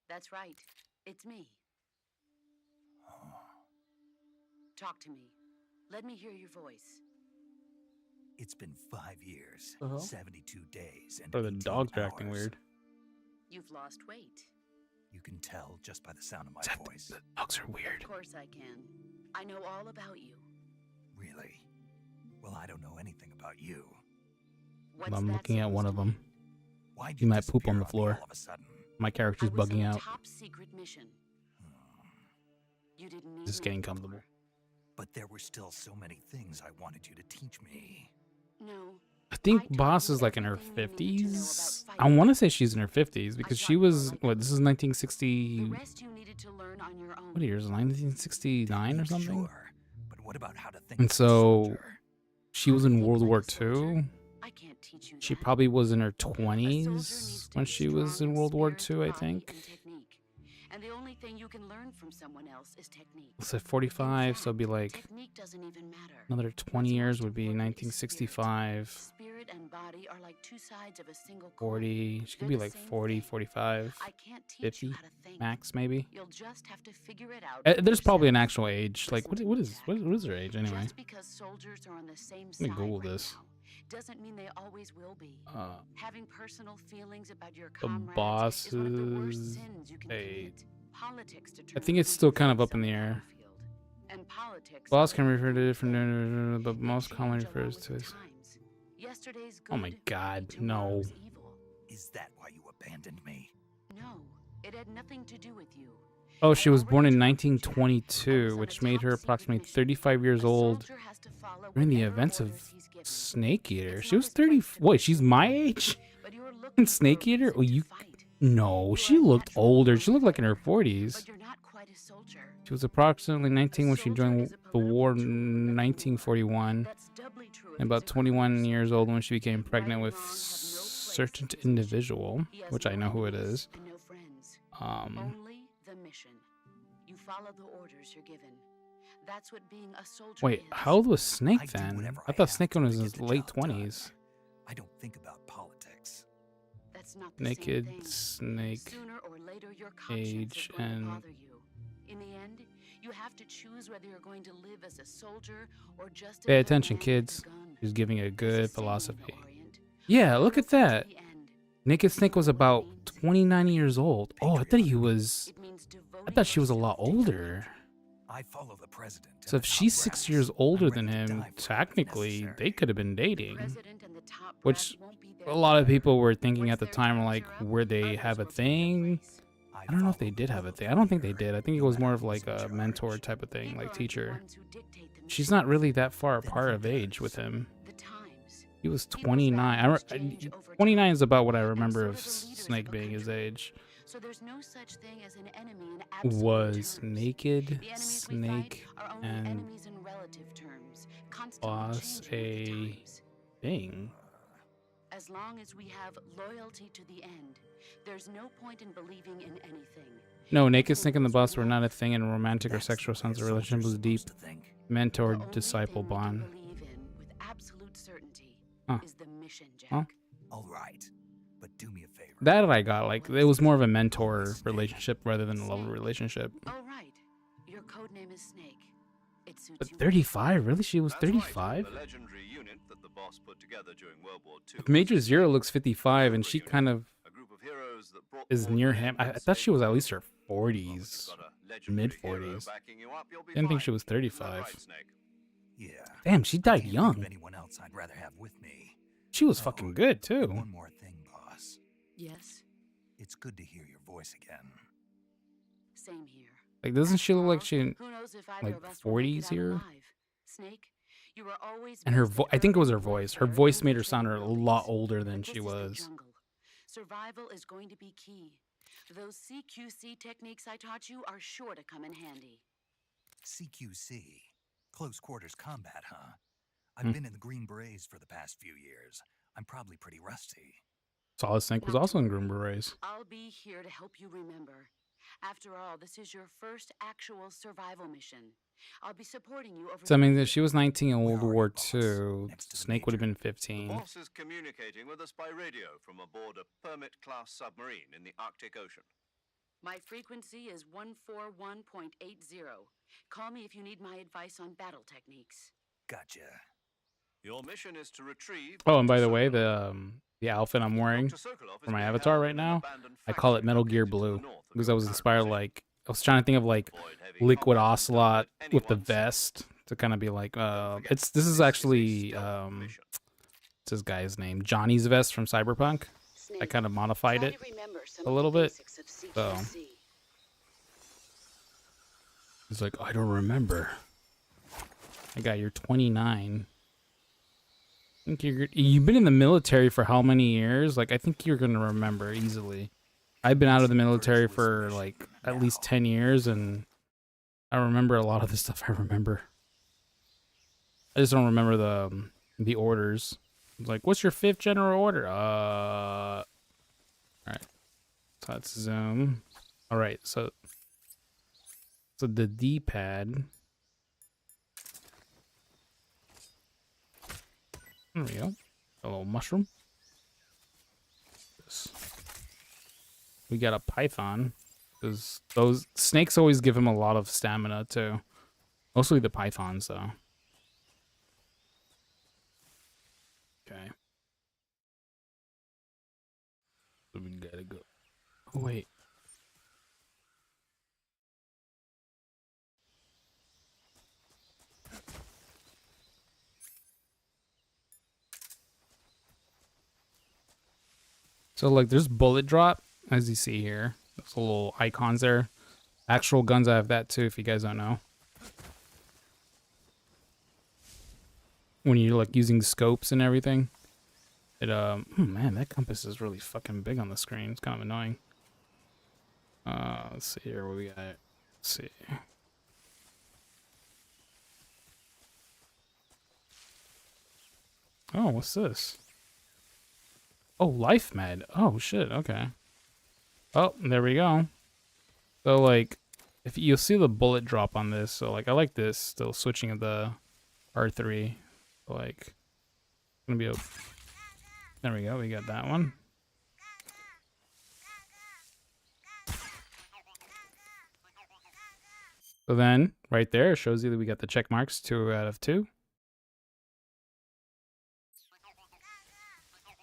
Speaker 15: That's right. It's me. Talk to me. Let me hear your voice.
Speaker 4: It's been 5 years, 72 days, and
Speaker 11: Or the dogs are acting
Speaker 4: hours.
Speaker 11: weird.
Speaker 15: You've lost weight.
Speaker 4: You can tell just by the sound of my voice.
Speaker 11: The dogs are weird.
Speaker 15: Of course I can. I know all about you.
Speaker 4: Really? Well, I don't know anything about you.
Speaker 11: I'm looking at one of them.
Speaker 4: Why'd
Speaker 11: He
Speaker 4: you
Speaker 11: might poop
Speaker 4: disappear
Speaker 11: on the
Speaker 4: me
Speaker 11: floor.
Speaker 4: all of a sudden?
Speaker 11: My character's
Speaker 15: I was
Speaker 11: bugging
Speaker 15: on a
Speaker 11: out.
Speaker 15: top secret mission. You didn't need
Speaker 11: Just
Speaker 15: me.
Speaker 11: getting comfortable.
Speaker 4: But there were still so many things I wanted you to teach me.
Speaker 15: No.
Speaker 11: I think Boss is like in her 50s. I want to say she's in her 50s because she was, what, this is 1960. What year is it? 1969 or something?
Speaker 4: Sure, but what about how to think
Speaker 11: And
Speaker 4: of the
Speaker 11: so
Speaker 4: soldier?
Speaker 11: she was in World War II. She probably was in her 20s when she was in World War II, I think.
Speaker 15: And the only thing you can learn from someone else is technique.
Speaker 11: Let's say 45, so it'd be like
Speaker 15: Technique doesn't even matter.
Speaker 11: another 20 years would be 1965.
Speaker 15: Spirit and body are like two sides of a single coin.
Speaker 11: 40, she could be like 40, 45,
Speaker 15: I can't teach
Speaker 11: 50
Speaker 15: you how to think.
Speaker 11: max maybe.
Speaker 15: You'll just have to figure it out.
Speaker 11: There's probably an actual age. Like what is her age anyway?
Speaker 15: Just because soldiers are on the same
Speaker 11: Let me
Speaker 15: side
Speaker 11: Google
Speaker 15: right
Speaker 11: this.
Speaker 15: now doesn't mean they always will be. Having personal feelings about your
Speaker 11: The
Speaker 15: comrades is one of the worst
Speaker 11: boss's
Speaker 15: sins you can
Speaker 11: age.
Speaker 15: commit. Politics
Speaker 11: I
Speaker 15: determines
Speaker 11: think it's still kind of up in the air.
Speaker 15: and politics
Speaker 11: Boss can refer to different, but most commonly refers to his.
Speaker 15: Yesterday's
Speaker 11: Oh my
Speaker 15: good,
Speaker 11: God, no.
Speaker 15: tomorrow's evil.
Speaker 4: Is that why you abandoned me?
Speaker 15: No, it had nothing to do with you.
Speaker 11: Oh, she was born in 1922, which made her approximately 35 years old during the events of Snake Eater. She was 30. Wait, she's my age? In Snake Eater? Oh, you. No, she looked older. She looked like in her 40s.
Speaker 15: But you're not quite a soldier.
Speaker 11: She was approximately 19 when she joined the war in 1941. And about 21 years old when she became pregnant with certain individual, which I know who it is.
Speaker 15: Only the mission. You follow the orders you're given. That's what being a soldier
Speaker 11: Wait,
Speaker 15: is.
Speaker 11: how old was Snake then? I thought Snake was in his late 20s.
Speaker 4: I don't think about politics.
Speaker 15: That's not the
Speaker 11: Naked
Speaker 15: same thing.
Speaker 11: Snake
Speaker 15: Sooner or later, your
Speaker 11: age
Speaker 15: conscience is going to
Speaker 11: and
Speaker 15: bother you. In the end, you have to choose whether you're going to live as a soldier or just
Speaker 11: pay
Speaker 15: another
Speaker 11: attention,
Speaker 15: man
Speaker 11: kids.
Speaker 15: with a gun.
Speaker 11: He's giving a good
Speaker 15: There's a saying,
Speaker 11: philosophy.
Speaker 15: Orient.
Speaker 11: Yeah, look at that.
Speaker 15: The end.
Speaker 11: Naked Snake was about 29 years old. Oh, I thought he was. I thought she was a lot older.
Speaker 4: I follow the president.
Speaker 11: So if she's 6 years older than him, technically they could have been dating. Which a lot of people were thinking at the time, like, were they have a thing? I don't know if they did have a thing. I don't think they did. I think it was more of like a mentor type of thing, like teacher. She's not really that far apart of age with him. He was 29. 29 is about what I remember of Snake being his age.
Speaker 15: So there's no such thing as an enemy in absolute
Speaker 11: Was
Speaker 15: terms.
Speaker 11: Naked
Speaker 15: The enemies we
Speaker 11: Snake
Speaker 15: fight are only
Speaker 11: and
Speaker 15: enemies in relative terms, constantly
Speaker 11: Boss
Speaker 15: changing with the
Speaker 11: a
Speaker 15: times.
Speaker 11: thing?
Speaker 15: As long as we have loyalty to the end, there's no point in believing in anything.
Speaker 11: No, Naked Snake and the Boss were not a thing in a romantic or sexual sense. The relationship was deep, mentor-disciple bond.
Speaker 15: Believe in with absolute certainty
Speaker 11: Huh.
Speaker 15: is the mission, Jack.
Speaker 11: Huh?
Speaker 4: All right, but do me a favor.
Speaker 11: That I got. Like, it was more of a mentor relationship rather than a love relationship.
Speaker 15: Oh right, your code name is Snake. It suits
Speaker 11: But
Speaker 15: you.
Speaker 11: 35? Really? She was 35?
Speaker 13: The legendary unit that the boss put together during World War II.
Speaker 11: Major Zero looks 55, and she kind of
Speaker 13: A group of heroes that brought
Speaker 11: is
Speaker 13: forth
Speaker 11: near
Speaker 13: the
Speaker 11: him. I
Speaker 13: United
Speaker 11: thought she was at
Speaker 13: States.
Speaker 11: least her 40s,
Speaker 13: Got a legendary
Speaker 11: mid
Speaker 13: hero
Speaker 11: 40s.
Speaker 13: backing you up, you'll be
Speaker 11: Didn't think
Speaker 13: fine.
Speaker 11: she was
Speaker 13: Isn't that
Speaker 11: 35.
Speaker 13: right, Snake?
Speaker 4: Yeah.
Speaker 11: Damn, she died
Speaker 4: Can't
Speaker 11: young.
Speaker 4: think of anyone else I'd rather have with me.
Speaker 11: She was fucking good too.
Speaker 4: One more thing, boss.
Speaker 15: Yes,
Speaker 4: It's good to hear your voice again.
Speaker 15: same here.
Speaker 11: Like, doesn't she look like she in
Speaker 15: Who knows if either
Speaker 11: like
Speaker 15: of us will make it
Speaker 11: 40s
Speaker 15: out
Speaker 11: here?
Speaker 15: alive. Snake, you were always
Speaker 11: And her
Speaker 15: best
Speaker 11: voice,
Speaker 15: at
Speaker 11: I think it was her
Speaker 15: urban
Speaker 11: voice. Her
Speaker 15: warfare
Speaker 11: voice
Speaker 15: and
Speaker 11: made her sound a
Speaker 15: controlling
Speaker 11: lot
Speaker 15: buildings.
Speaker 11: older than
Speaker 15: But
Speaker 11: she
Speaker 15: this is the
Speaker 11: was.
Speaker 15: jungle. Survival is going to be key. Those CQC techniques I taught you are sure to come in handy.
Speaker 4: CQC. Close quarters combat, huh? I've been in the Green Berets for the past few years. I'm probably pretty rusty.
Speaker 11: Solid Snake was also in Green Berets.
Speaker 15: I'll be here to help you remember. After all, this is your first actual survival mission. I'll be supporting you over
Speaker 11: So I mean,
Speaker 15: the
Speaker 11: if she was 19 in World
Speaker 4: Where are
Speaker 11: War
Speaker 4: you, boss?
Speaker 11: II,
Speaker 4: Next to the
Speaker 11: Snake would have been
Speaker 13: The
Speaker 11: 15.
Speaker 13: boss is communicating with us by radio from aboard a Permit-class submarine in the Arctic Ocean.
Speaker 15: My frequency is 141.80. Call me if you need my advice on battle techniques.
Speaker 4: Gotcha.
Speaker 13: Your mission is to retrieve...
Speaker 11: Oh, and by the
Speaker 13: Dr.
Speaker 11: way,
Speaker 13: Sokolov.
Speaker 11: the outfit I'm wearing
Speaker 13: Dr. Sokolov is
Speaker 11: for my
Speaker 13: being
Speaker 11: avatar
Speaker 13: held
Speaker 11: right
Speaker 13: in an
Speaker 11: now,
Speaker 13: abandoned
Speaker 11: I call it
Speaker 13: factory
Speaker 11: Metal Gear
Speaker 13: located to the
Speaker 11: Blue
Speaker 13: north of
Speaker 11: because
Speaker 13: your
Speaker 11: I was
Speaker 13: current
Speaker 11: inspired,
Speaker 13: position.
Speaker 11: like, I was trying to think of like
Speaker 13: Avoid heavy
Speaker 11: Liquid
Speaker 13: combat and
Speaker 11: Ocelot
Speaker 13: don't let
Speaker 11: with the
Speaker 13: anyone see you.
Speaker 11: vest to kind of be like,
Speaker 13: forget,
Speaker 11: this is
Speaker 13: a
Speaker 11: actually
Speaker 13: stealth mission.
Speaker 11: what's this guy's name? Johnny's vest from Cyberpunk. I kind of modified it a little bit. So he's like, I don't remember. I got you're 29. I think you've been in the military for how many years? Like, I think you're gonna remember easily. I've been out of the military for like at least 10 years, and I remember a lot of the stuff I remember. I just don't remember the orders. It's like, what's your 5th general order? All right. So let's zoom. All right. So the D-pad. There we go. A little mushroom. We got a python. Because those snakes always give him a lot of stamina too. Mostly the pythons though. Okay. So we gotta go. Oh, wait. So like there's bullet drop, as you see here. Those little icons there. Actual guns, I have that too, if you guys don't know. When you're like using scopes and everything. It man, that compass is really fucking big on the screen. It's kind of annoying. Let's see here what we got. Let's see. Oh, what's this? Oh, life med. Oh shit, okay. Oh, there we go. So like, if you'll see the bullet drop on this, so like I like this, still switching of the R3. Like, gonna be a, there we go, we got that one. So then, right there, it shows you that we got the check marks, 2 out of 2.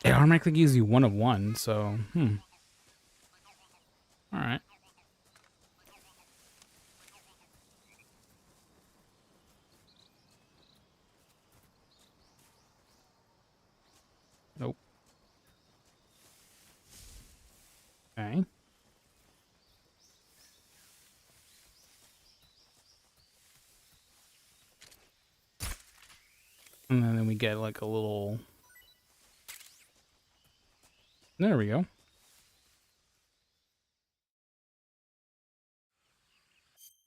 Speaker 11: It automatically gives you 1 of 1, so, Alright. Nope. Okay. And then we get like a little... There we go.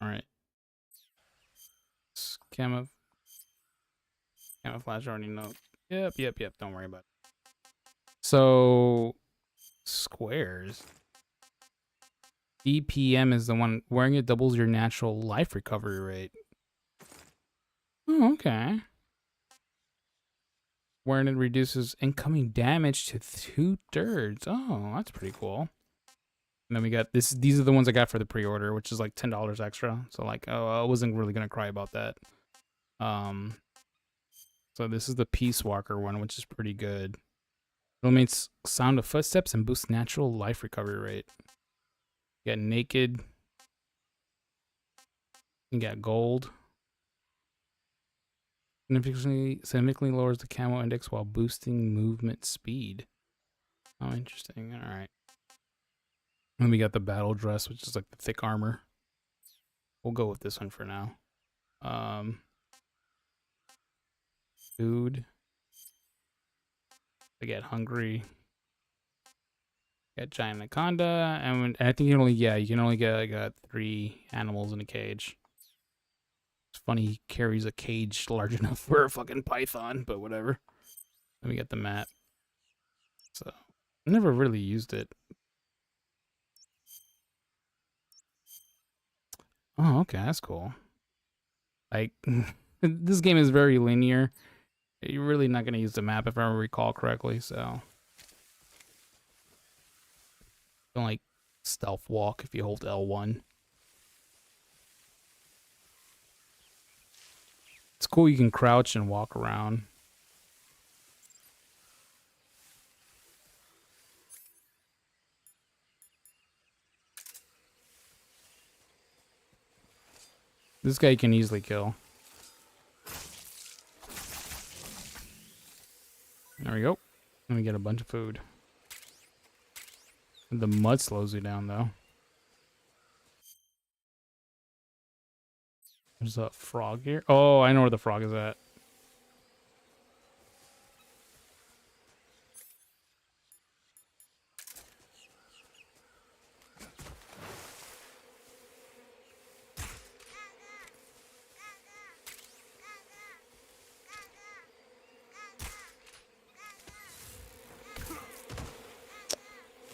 Speaker 11: Alright. Camouflage, already know. Yep, don't worry about it. So... Squares. DPM is the one. Wearing it doubles your natural life recovery rate. Oh, okay. Wearing it reduces incoming damage to 2/3. Oh, that's pretty cool. And then we got this. These are the ones I got for the pre-order, which is like $10 extra. So like, oh, I wasn't really gonna cry about that. So this is the Peace Walker one, which is pretty good. Eliminates sound of footsteps and boosts natural life recovery rate. You got naked. You got gold. Significantly lowers the camo index while boosting movement speed. Oh, interesting. All right. Then we got the battle dress, which is like the thick armor. We'll go with this one for now. Food. I get hungry. Got giant anaconda, and I think you can only get like 3 animals in a cage. It's funny he carries a cage large enough for a fucking python, but whatever. Let me get the map. So I never really used it. Oh, okay, that's cool. Like this game is very linear. You're really not gonna use the map if I recall correctly, so don't like stealth walk if you hold L1. It's cool you can crouch and walk around. This guy you can easily kill. There we go. Let me get a bunch of food. The mud slows you down, though. There's a frog here. Oh, I know where the frog is at.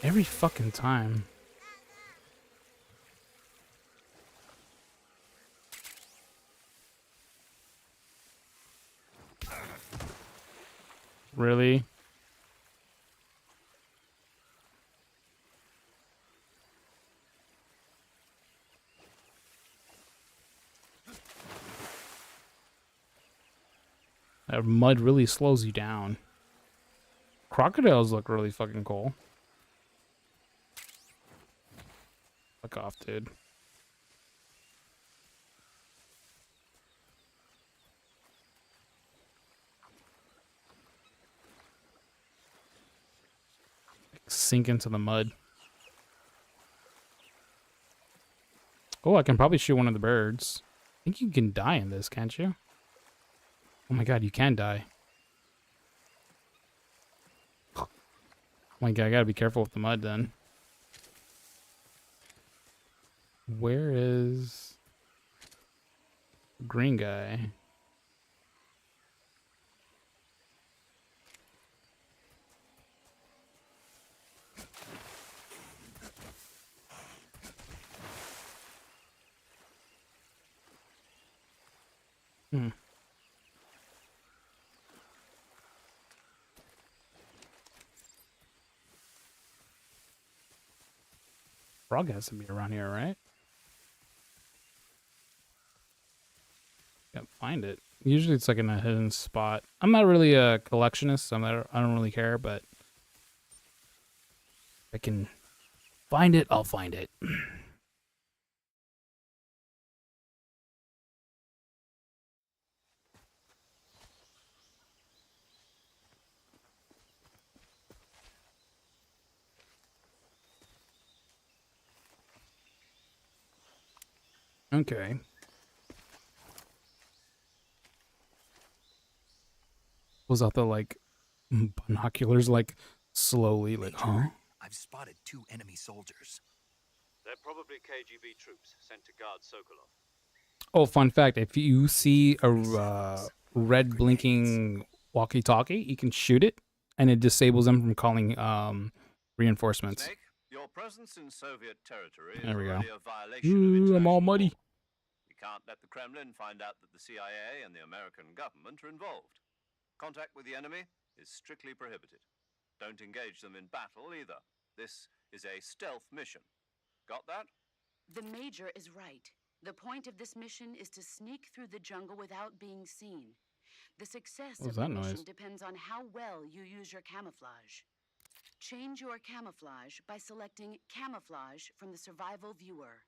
Speaker 11: Every fucking time. Really? That mud really slows you down. Crocodiles look really fucking cool. Fuck off, dude. Sink into the mud. Oh, I can probably shoot one of the birds. I think you can die in this, can't you? Oh my god, you can die. My God, I gotta be careful with the mud then. Where is the green guy? Hmm. Frog has to be around here, right? Can't find it. Usually it's like in a hidden spot. I'm not really a collectionist, so I don't really care, but if I can find it, I'll find it. Okay. Was out the like binoculars like slowly like, huh?
Speaker 4: I've spotted 2 enemy soldiers.
Speaker 13: They're probably KGB troops sent to guard Sokolov.
Speaker 11: Oh, fun fact, if you see a red blinking walkie-talkie, you can shoot it and it disables them from calling reinforcements.
Speaker 13: Snake, your presence in Soviet territory is
Speaker 11: There we go.
Speaker 13: already a violation of
Speaker 11: Ooh, I'm
Speaker 13: international
Speaker 11: all muddy.
Speaker 13: law. We can't let the Kremlin find out that the CIA and the American government are involved. Contact with the enemy is strictly prohibited. Don't engage them in battle either. This is a stealth mission. Got that?
Speaker 15: The Major is right. The point of this mission is to sneak through the jungle without being seen. The success
Speaker 11: What was
Speaker 15: of the
Speaker 11: that
Speaker 15: mission
Speaker 11: noise?
Speaker 15: depends on how well you use your camouflage. Change your camouflage by selecting Camouflage from the Survival Viewer.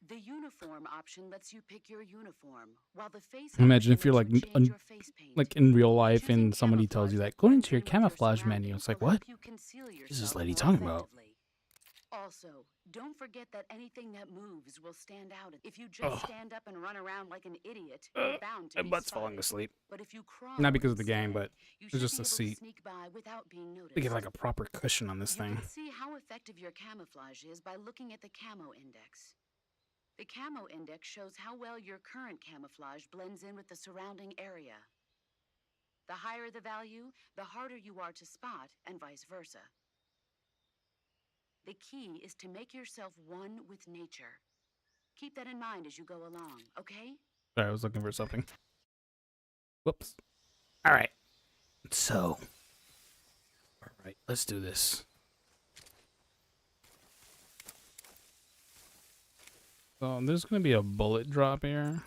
Speaker 15: The uniform option lets you pick your uniform, while the face
Speaker 11: Imagine if
Speaker 15: option
Speaker 11: you're
Speaker 15: lets
Speaker 11: like
Speaker 15: you change your face paint.
Speaker 11: like in real life
Speaker 15: Choosing
Speaker 11: and somebody tells you that go into your camouflage menu. It's like, what?
Speaker 15: you conceal
Speaker 11: What is
Speaker 15: yourself
Speaker 11: this lady
Speaker 15: more
Speaker 11: talking about?
Speaker 15: effectively. Also, don't forget that anything that moves will stand out. If you just stand up and run around like an idiot, you're bound to
Speaker 11: My
Speaker 15: be
Speaker 11: butt's
Speaker 15: spotted.
Speaker 11: falling asleep.
Speaker 15: But if you crawl
Speaker 11: Not because of the
Speaker 15: instead,
Speaker 11: game, but
Speaker 15: you
Speaker 11: it's
Speaker 15: should
Speaker 11: just
Speaker 15: be
Speaker 11: a
Speaker 15: able to
Speaker 11: seat.
Speaker 15: sneak by without being noticed.
Speaker 11: They get like a proper cushion on this
Speaker 15: You
Speaker 11: thing.
Speaker 15: can see how effective your camouflage is by looking at the camo index. The camo index shows how well your current camouflage blends in with the surrounding area. The higher the value, the harder you are to spot, and vice versa. The key is to make yourself one with nature. Keep that in mind as you go along, okay?
Speaker 11: Sorry, I was looking for something. Whoops. All right. So, all right, let's do this. So there's gonna be a bullet drop here.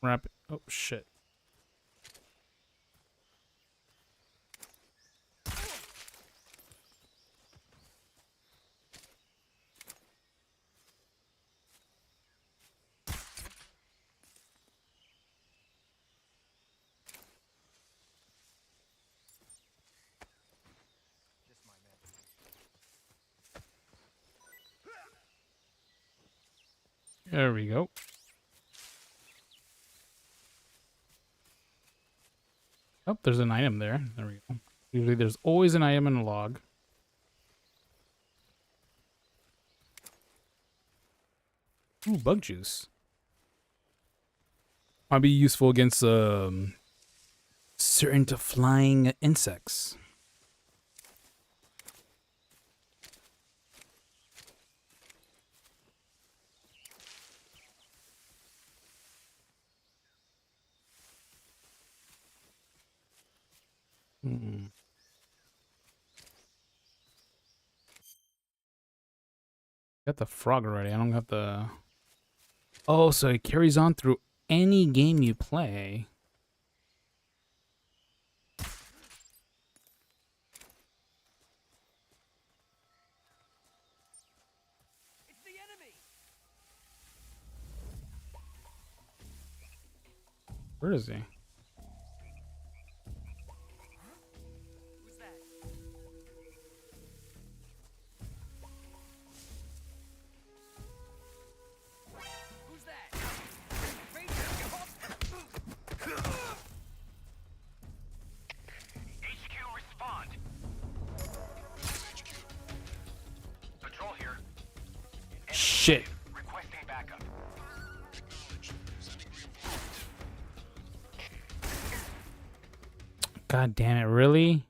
Speaker 11: Wrap. Oh shit. There we go. Oh, there's an item there. There we go. Usually there's always an item in a log. Ooh, bug juice. Might be useful against certain flying insects. Got the frog already. I don't have the... Oh, so it carries on through any game you play.
Speaker 1: It's the enemy.
Speaker 11: Where is he?
Speaker 1: Who's that? Who's that? Ranger,
Speaker 11: shit. God damn it, really?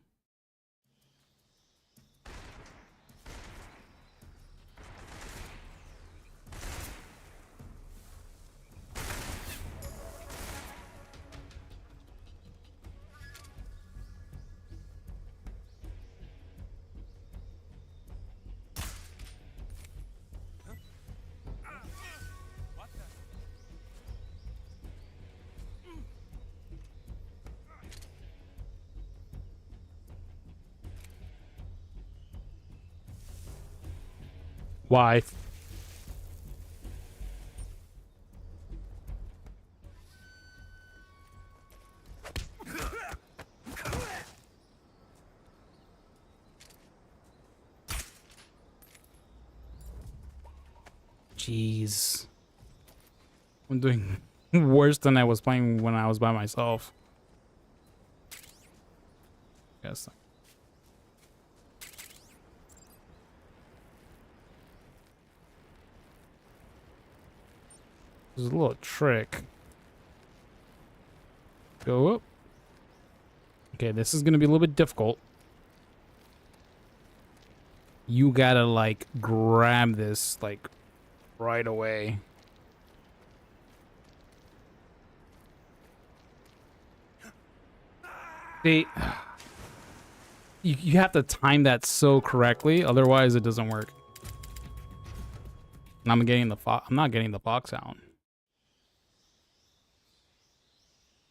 Speaker 11: Why? Jeez. I'm doing worse than I was playing when I was by myself. Yes. There's a little trick. Go up. Okay, this is gonna be a little bit difficult. You gotta like grab this like right away. See, you have to time that so correctly, otherwise it doesn't work. And I'm not getting the fox sound.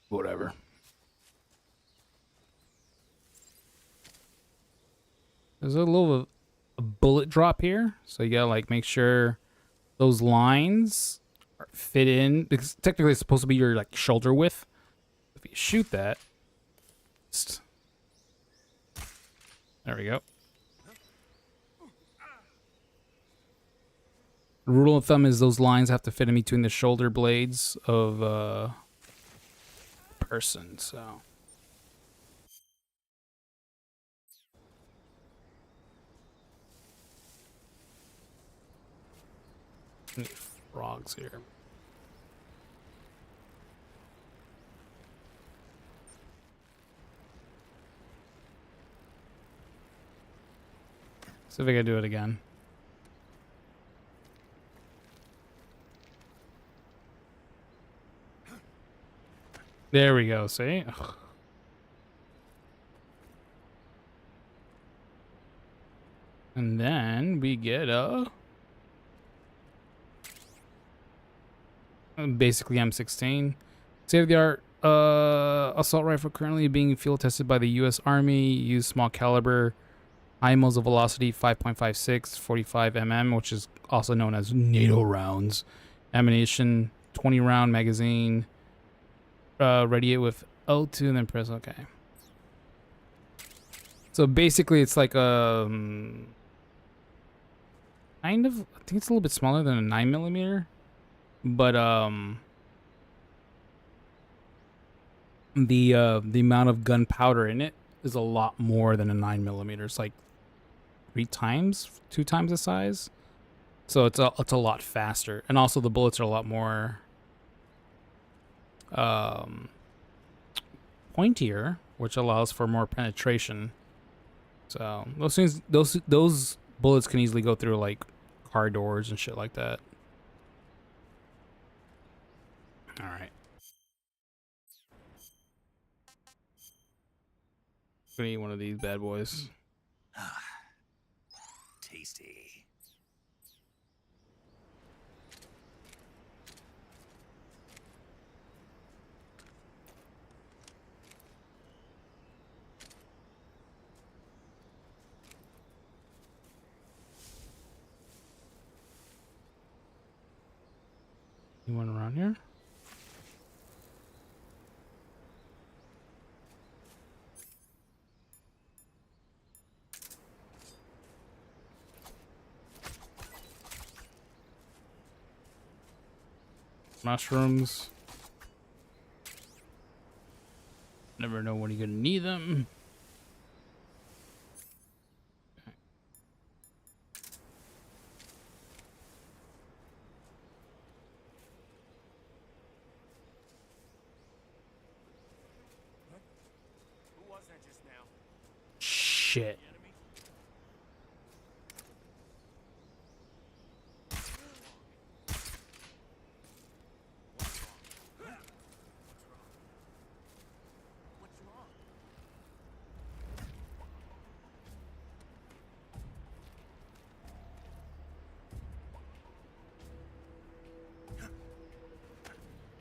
Speaker 11: Whatever. There's a little a bullet drop here, so you gotta like make sure those lines fit in, because technically it's supposed to be your like shoulder width. If you shoot that, there we go. The rule of thumb is those lines have to fit in between the shoulder blades of a person, so. Any frogs here. See if I can do it again. There we go, see? Ugh. And then we get a... basically M16. State-of-the-art assault rifle currently being field tested by the U.S. Army. Use small caliber, high muzzle velocity, 5.56, 45 mm, which is also known as NATO rounds. Ammunition, 20 round magazine. Ready it with L2 and then press OK. So basically it's like a kind of, I think it's a little bit smaller than a 9mm, but the amount of gunpowder in it is a lot more than a 9mm. It's like 2 times the size. So it's a lot faster, and also the bullets are a lot more pointier, which allows for more penetration. So those things, those bullets can easily go through like car doors and shit like that. All right. Gonna eat one of these bad boys.
Speaker 4: Tasty.
Speaker 11: Anyone around here? Mushrooms. Never know when you're gonna need them. shit.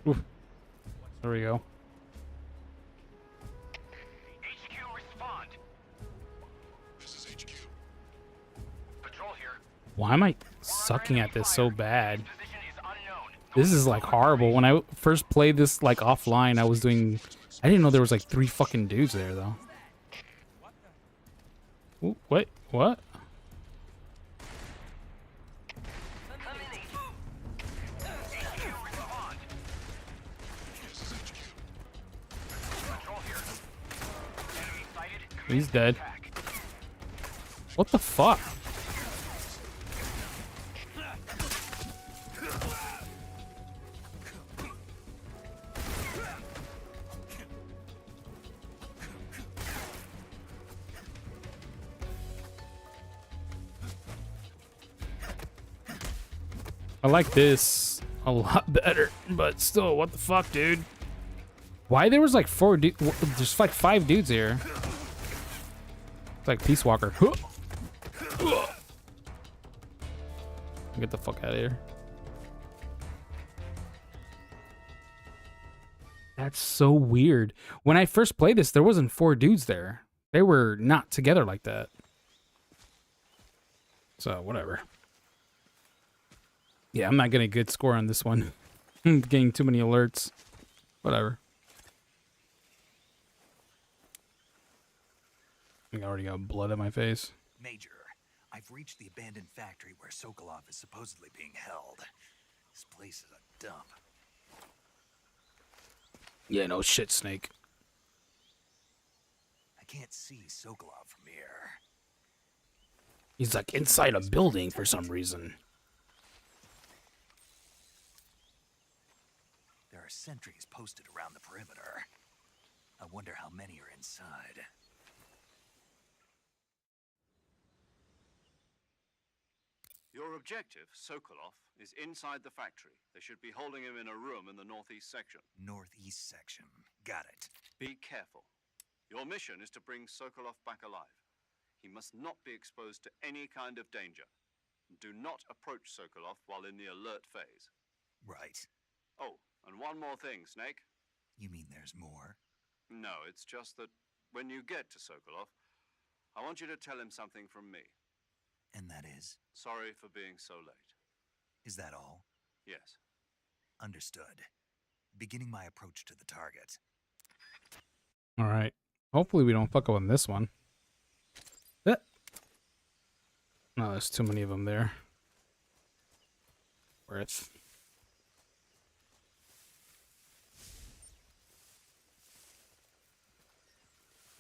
Speaker 11: Oof. There we go.
Speaker 12: HQ, respond. This is HQ. Patrol here.
Speaker 11: Why am I sucking at this so bad? This is like horrible. When I first played this like offline, I didn't know there was like 3 fucking dudes there though. Ooh, wait, what? He's dead. What the fuck? I like this a lot better, but still, what the fuck, dude? Why there was like 4 dudes? There's like 5 dudes here. It's like Peace Walker. Get the fuck out of here. That's so weird. When I first played this, there wasn't 4 dudes there. They were not together like that. So, whatever. Yeah, I'm not getting a good score on this one. I'm getting too many alerts. Whatever. I already got blood on my face.
Speaker 4: Major, I've reached the abandoned factory where Sokolov is supposedly being held. This place is a dump.
Speaker 11: Yeah, no shit, Snake.
Speaker 4: I can't see Sokolov from here.
Speaker 11: He's like inside a building for some reason.
Speaker 4: There are sentries posted around the perimeter. I wonder how many are inside.
Speaker 13: Your objective, Sokolov, is inside the factory. They should be holding him in a room in the northeast section.
Speaker 4: Northeast section. Got it.
Speaker 13: Be careful. Your mission is to bring Sokolov back alive. He must not be exposed to any kind of danger. Do not approach Sokolov while in the alert phase.
Speaker 4: Right.
Speaker 13: Oh, and one more thing, Snake.
Speaker 4: You mean there's more?
Speaker 13: No, it's just that when you get to Sokolov, I want you to tell him something from me.
Speaker 4: And that is?
Speaker 13: Sorry for being so late.
Speaker 4: Is that all?
Speaker 13: Yes.
Speaker 4: Understood. Beginning my approach to the target.
Speaker 11: Alright. Hopefully we don't fuck up on this one. No, there's too many of them there. Worth.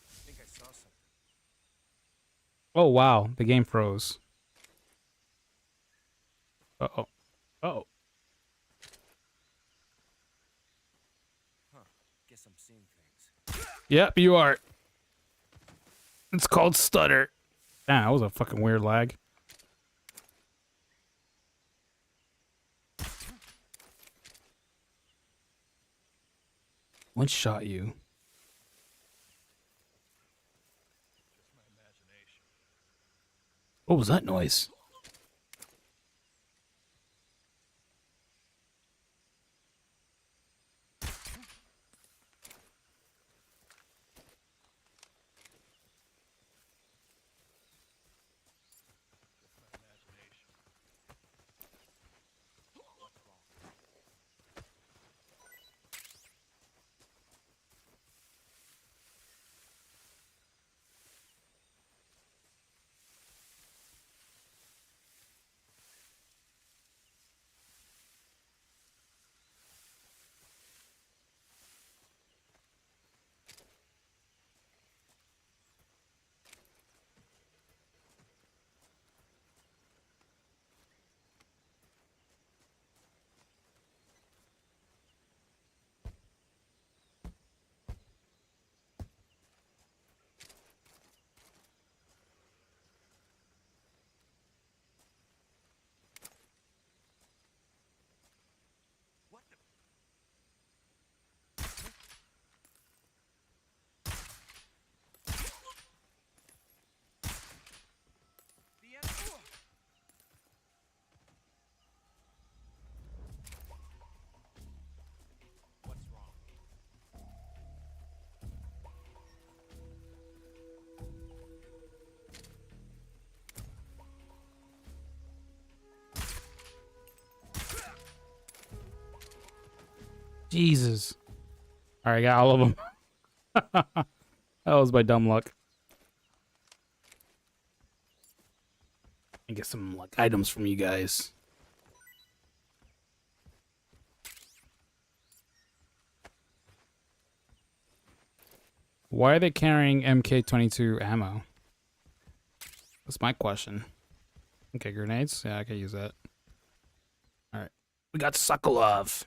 Speaker 1: I think I saw something.
Speaker 11: Oh, wow. The game froze. Uh-oh. Uh-oh.
Speaker 1: Huh. Guess I'm seeing things.
Speaker 11: Yep, you are. It's called stutter. Ah, that was a fucking weird lag. What shot you? What was that noise? Jesus. All right, got all of them. That was my dumb luck. And get some like items from you guys. Why are they carrying MK22 ammo? That's my question. Okay, grenades. Yeah, I can use that. All right, we got Sokolov.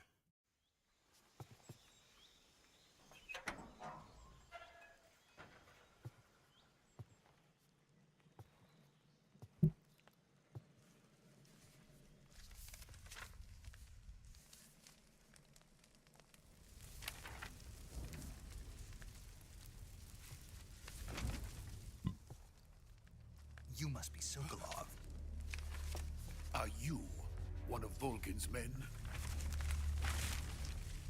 Speaker 4: You must be Sokolov.
Speaker 10: Are you one of Volgin's men?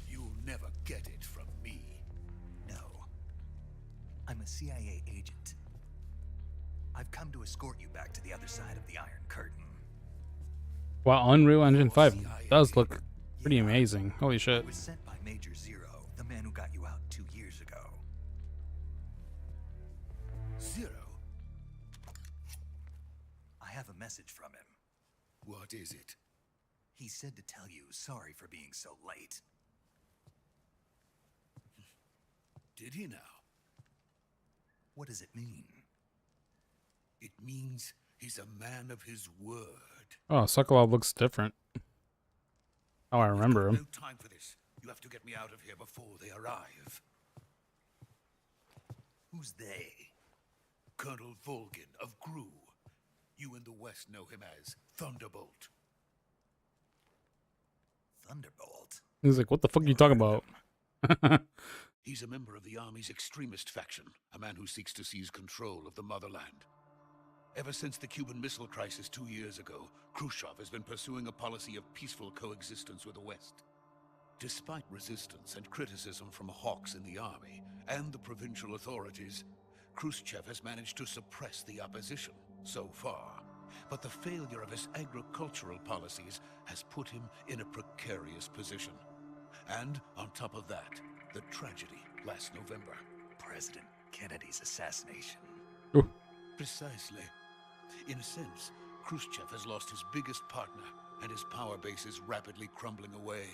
Speaker 10: You'll never get it from me.
Speaker 4: No. I'm a CIA agent. I've come to escort you back to the other side of the Iron Curtain.
Speaker 11: Wow, Unreal Engine 5 does look pretty amazing. Holy shit.
Speaker 4: I was sent by Major Zero, the man who got you out 2 years ago.
Speaker 10: Zero?
Speaker 4: I have a message from him.
Speaker 10: What is it?
Speaker 4: He said to tell you sorry for being so late.
Speaker 10: Did he now?
Speaker 4: What does it mean?
Speaker 10: It means he's a man of his word.
Speaker 11: Oh, Sokolov looks different. Oh, I remember him.
Speaker 10: No time for this. You have to get me out of here before they arrive.
Speaker 4: Who's they?
Speaker 10: Colonel Volgin of Gru. You in the West know him as Thunderbolt.
Speaker 4: Thunderbolt?
Speaker 11: He's like, what the fuck are you talking about?
Speaker 10: He's a member of the Army's extremist faction, a man who seeks to seize control of the motherland. Ever since the Cuban Missile Crisis 2 years ago, Khrushchev has been pursuing a policy of peaceful coexistence with the West. Despite resistance and criticism from hawks in the army and the provincial authorities, Khrushchev has managed to suppress the opposition so far. But the failure of his agricultural policies has put him in a precarious position. And on top of that, the tragedy last November.
Speaker 4: President Kennedy's assassination.
Speaker 11: Ooh.
Speaker 10: Precisely. In a sense, Khrushchev has lost his biggest partner, and his power base is rapidly crumbling away.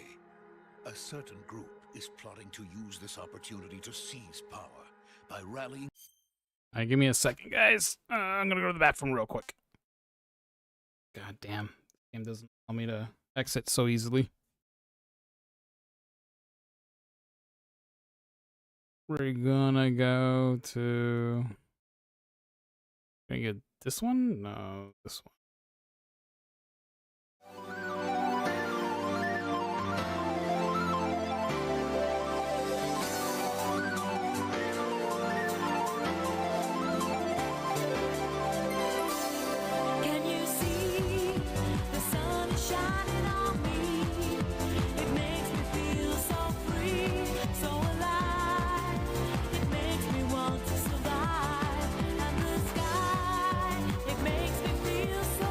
Speaker 10: A certain group is plotting to use this opportunity to seize power by rallying...
Speaker 11: Alright, give me a second, guys. I'm gonna go to the bathroom real quick. God damn. This game doesn't allow me to exit so easily. We're gonna go to... Can I get this one? No, this one.
Speaker 16: Can you see the sun is shining on me? It makes me feel so free, so alive. It makes me want to survive. And the sky, it makes me feel so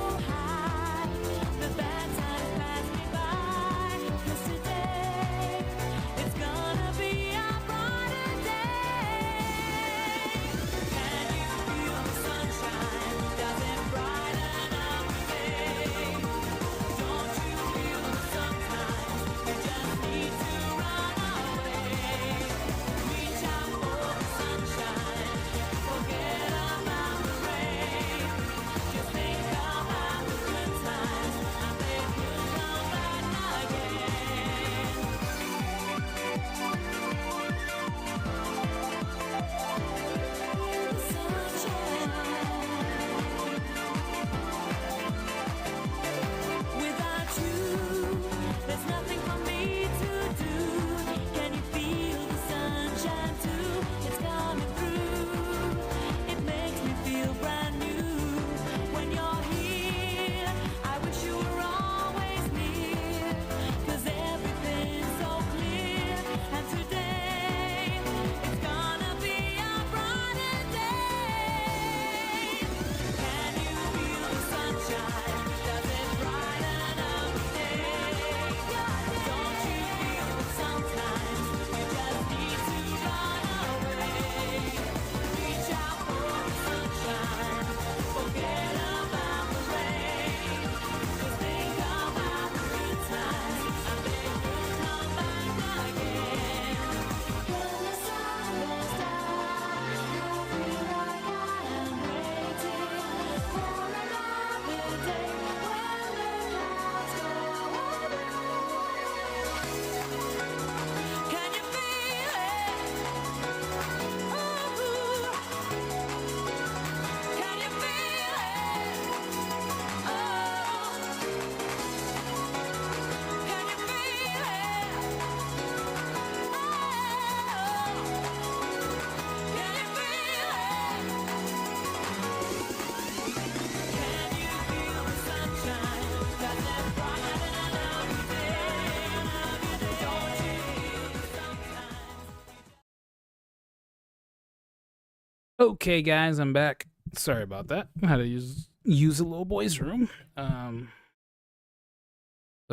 Speaker 11: Okay, guys, I'm back. Sorry about that. I had to use a little boy's room. So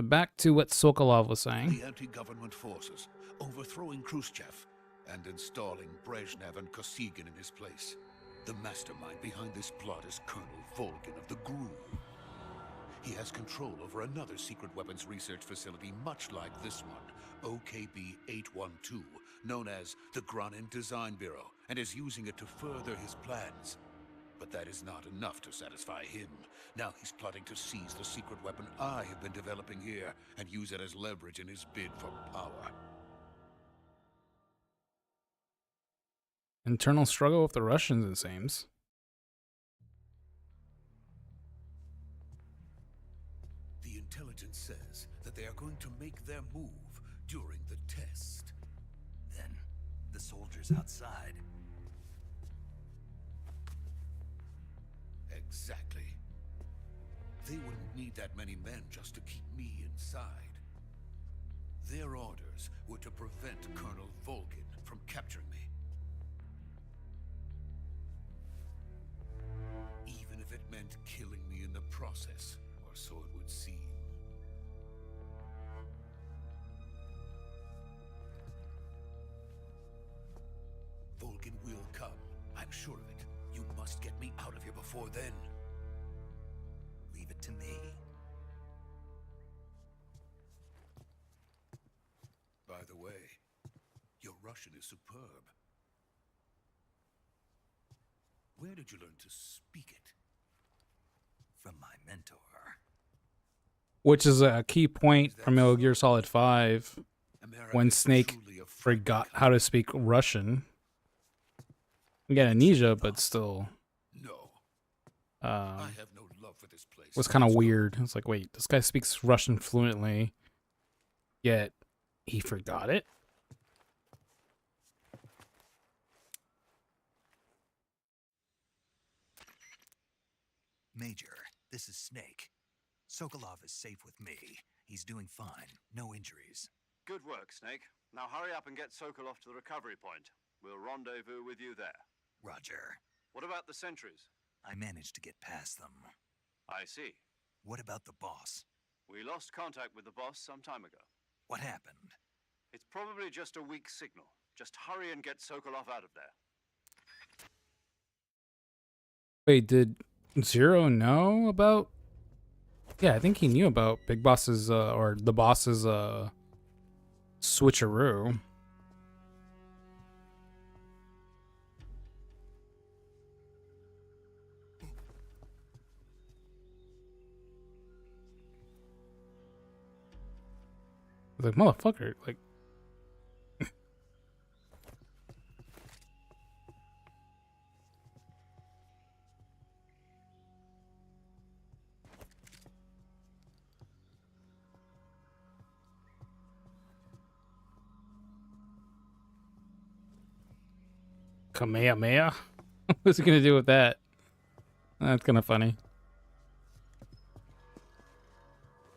Speaker 11: back to what Sokolov was saying.
Speaker 10: The anti-government forces overthrowing Khrushchev and installing Brezhnev and Kosygin in his place. The mastermind behind this plot is Colonel Volgin of the GRU. He has control over another secret weapons research facility much like this one, OKB-812, known as the Granin Design Bureau, and is using it to further his plans. But that is not enough to satisfy him. Now he's plotting to seize the secret weapon I have been developing here and use it as leverage in his bid for power.
Speaker 11: Internal struggle with the Russians, it seems.
Speaker 10: The intelligence says that they are going to make their move during the test.
Speaker 4: Then, the soldiers outside.
Speaker 10: Exactly. They wouldn't need that many men just to keep me inside. Their orders were to prevent Colonel Volgin from capturing me. Even if it meant killing me in the process, or so it would seem. Volgin will come. I'm sure of it. You must get me out of here before then.
Speaker 4: Leave it to me.
Speaker 10: By the way, your Russian is superb. Where did you learn to speak it?
Speaker 4: From my mentor.
Speaker 11: Which is a key point from Metal Gear Solid 5 when Snake forgot how to speak Russian. He got amnesia, but still.
Speaker 10: No. I have no love for this place.
Speaker 11: Was kind of weird. It's like, wait, this guy speaks Russian fluently, yet he forgot it?
Speaker 4: Major, this is Snake. Sokolov is safe with me. He's doing fine. No injuries.
Speaker 13: Good work, Snake. Now hurry up and get Sokolov to the recovery point. We'll rendezvous with you there.
Speaker 4: Roger.
Speaker 13: What about the sentries?
Speaker 4: I managed to get past them.
Speaker 13: I see.
Speaker 4: What about the boss?
Speaker 13: We lost contact with the boss some time ago.
Speaker 4: What happened?
Speaker 13: It's probably just a weak signal. Just hurry and get Sokolov out of there.
Speaker 11: Wait, did Zero know about? Yeah, I think he knew about Big Boss's or the boss's switcheroo. I was like, motherfucker, like. Kamehameha? What's he gonna do with that? That's kind of funny.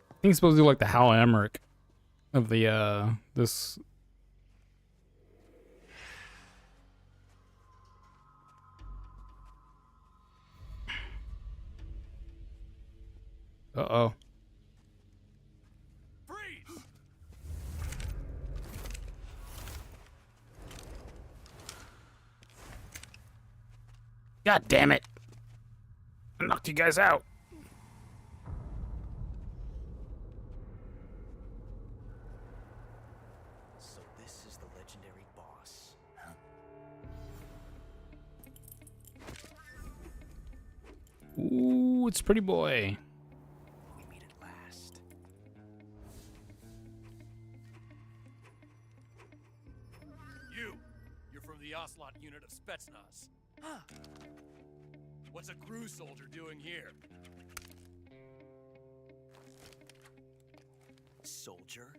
Speaker 11: I think he's supposed to do like the Hal Emmerich of the this. Uh-oh. God damn it. I knocked you guys out.
Speaker 5: So this is the legendary boss. Huh?
Speaker 11: Ooh, it's Pretty Boy.
Speaker 5: We meet at last.
Speaker 1: You're from the Ocelot unit of Spetsnaz. What's a GRU soldier doing here?
Speaker 5: Soldier?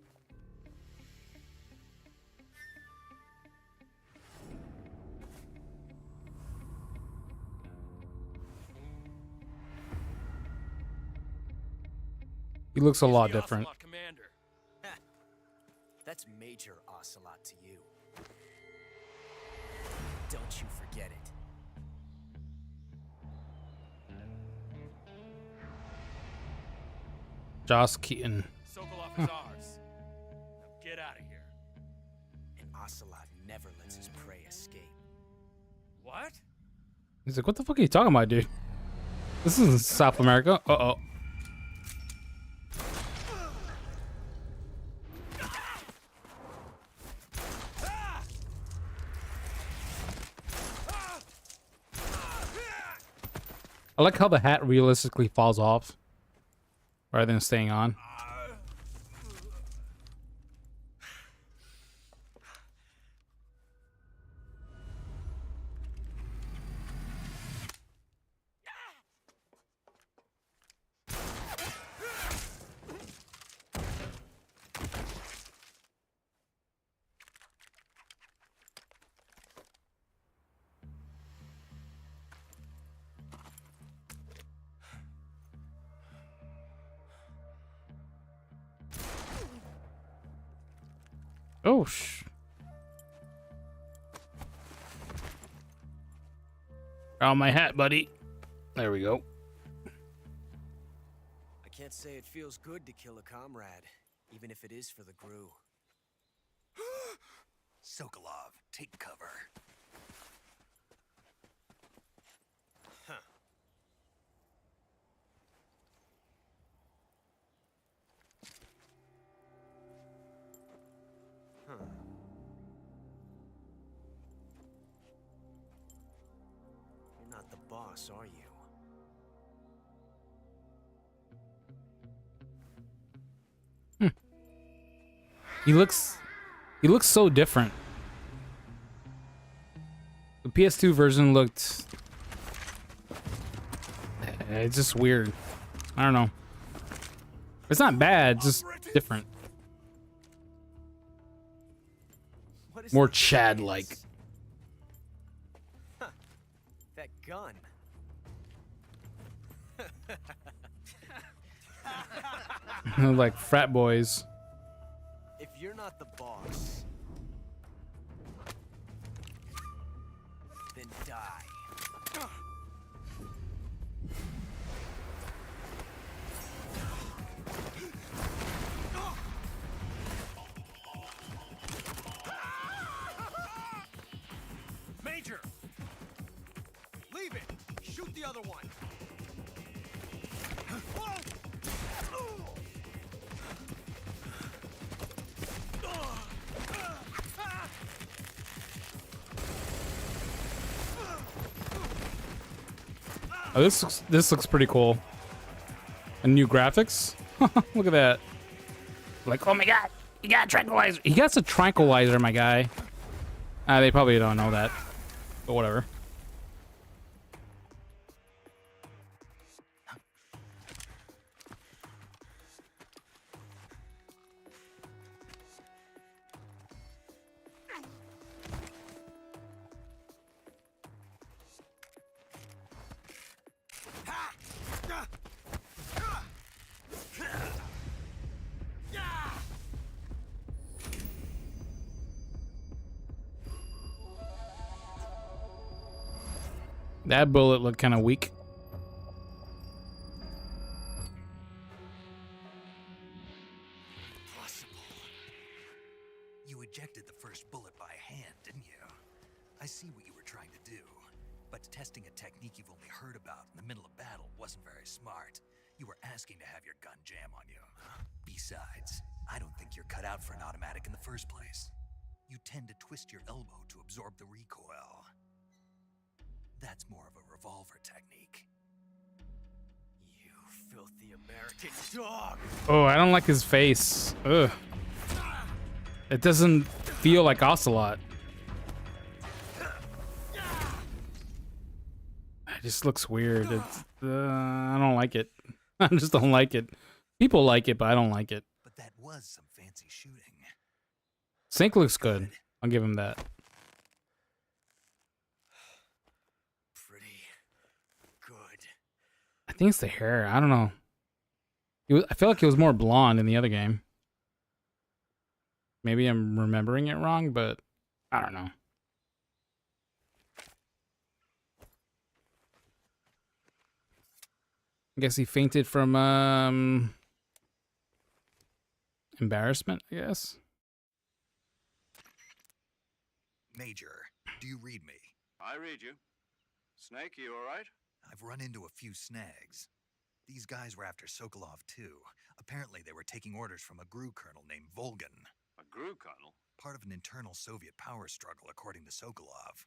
Speaker 11: He looks a lot
Speaker 1: The
Speaker 11: different.
Speaker 1: Ocelot commander.
Speaker 5: That's Major Ocelot to you. Don't you forget it.
Speaker 11: Joss Keaton.
Speaker 1: Sokolov is ours. Now get out of here.
Speaker 5: And Ocelot never lets his prey escape.
Speaker 1: What?
Speaker 11: He's like, what the fuck are you talking about, dude? This isn't South America. Uh-oh. I like how the hat realistically falls off rather than staying on. Oh, oh, my hat, buddy. There we go.
Speaker 5: I can't say it feels good to kill a comrade, even if it is for the Gru.
Speaker 4: Sokolov, take cover.
Speaker 5: Huh. Huh. You're not the boss, are you?
Speaker 11: He looks so different. The PS2 version looked, it's just weird. I don't know. It's not bad, just different. More Chad-like.
Speaker 5: Huh. That gun.
Speaker 11: Like frat boys.
Speaker 5: If you're not the boss, then die.
Speaker 12: Major! Leave it! Shoot the other one!
Speaker 11: Oh, this looks pretty cool. And new graphics. Look at that. Like, oh my god, he got a tranquilizer. He got a tranquilizer, my guy. They probably don't know that, but whatever. That bullet looked kind of weak.
Speaker 4: Possible. You ejected the first bullet by hand, didn't you? I see what you were trying to do, but testing a technique you've only heard about in the middle of battle wasn't very smart. You were asking to have your gun jam on you. Besides, I don't think you're cut out for an automatic in the first place. You tend to twist your elbow to absorb the recoil. That's more of a revolver technique.
Speaker 5: You filthy American dog!
Speaker 11: Oh, I don't like his face. Ugh. It doesn't feel like Ocelot. It just looks weird. It's, I don't like it. I just don't like it. People like it, but I don't like it.
Speaker 4: But that was some fancy shooting.
Speaker 11: Sync looks good. I'll give him that. I think it's the hair. I don't know. I feel like he was more blonde in the other game. Maybe I'm remembering it wrong, but I don't know. I guess he fainted from embarrassment, I guess.
Speaker 4: Major, do you read me?
Speaker 13: I read you. Snake, you all right?
Speaker 4: I've run into a few snags. These guys were after Sokolov too. Apparently they were taking orders from a GRU colonel named Volgan.
Speaker 13: A GRU colonel?
Speaker 4: Part of an internal Soviet power struggle, according to Sokolov.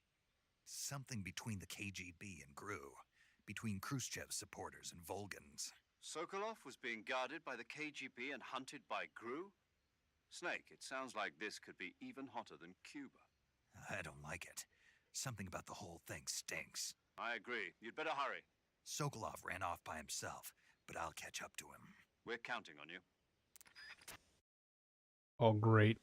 Speaker 4: Something between the KGB and GRU. Between Khrushchev's supporters and Volgan's.
Speaker 13: Sokolov was being guarded by the KGB and hunted by GRU? Snake, it sounds like this could be even hotter than Cuba.
Speaker 4: I don't like it. Something about the whole thing stinks.
Speaker 13: I agree. You'd better hurry.
Speaker 4: Sokolov ran off by himself, but I'll catch up to him.
Speaker 13: We're counting on you.
Speaker 11: Oh, great.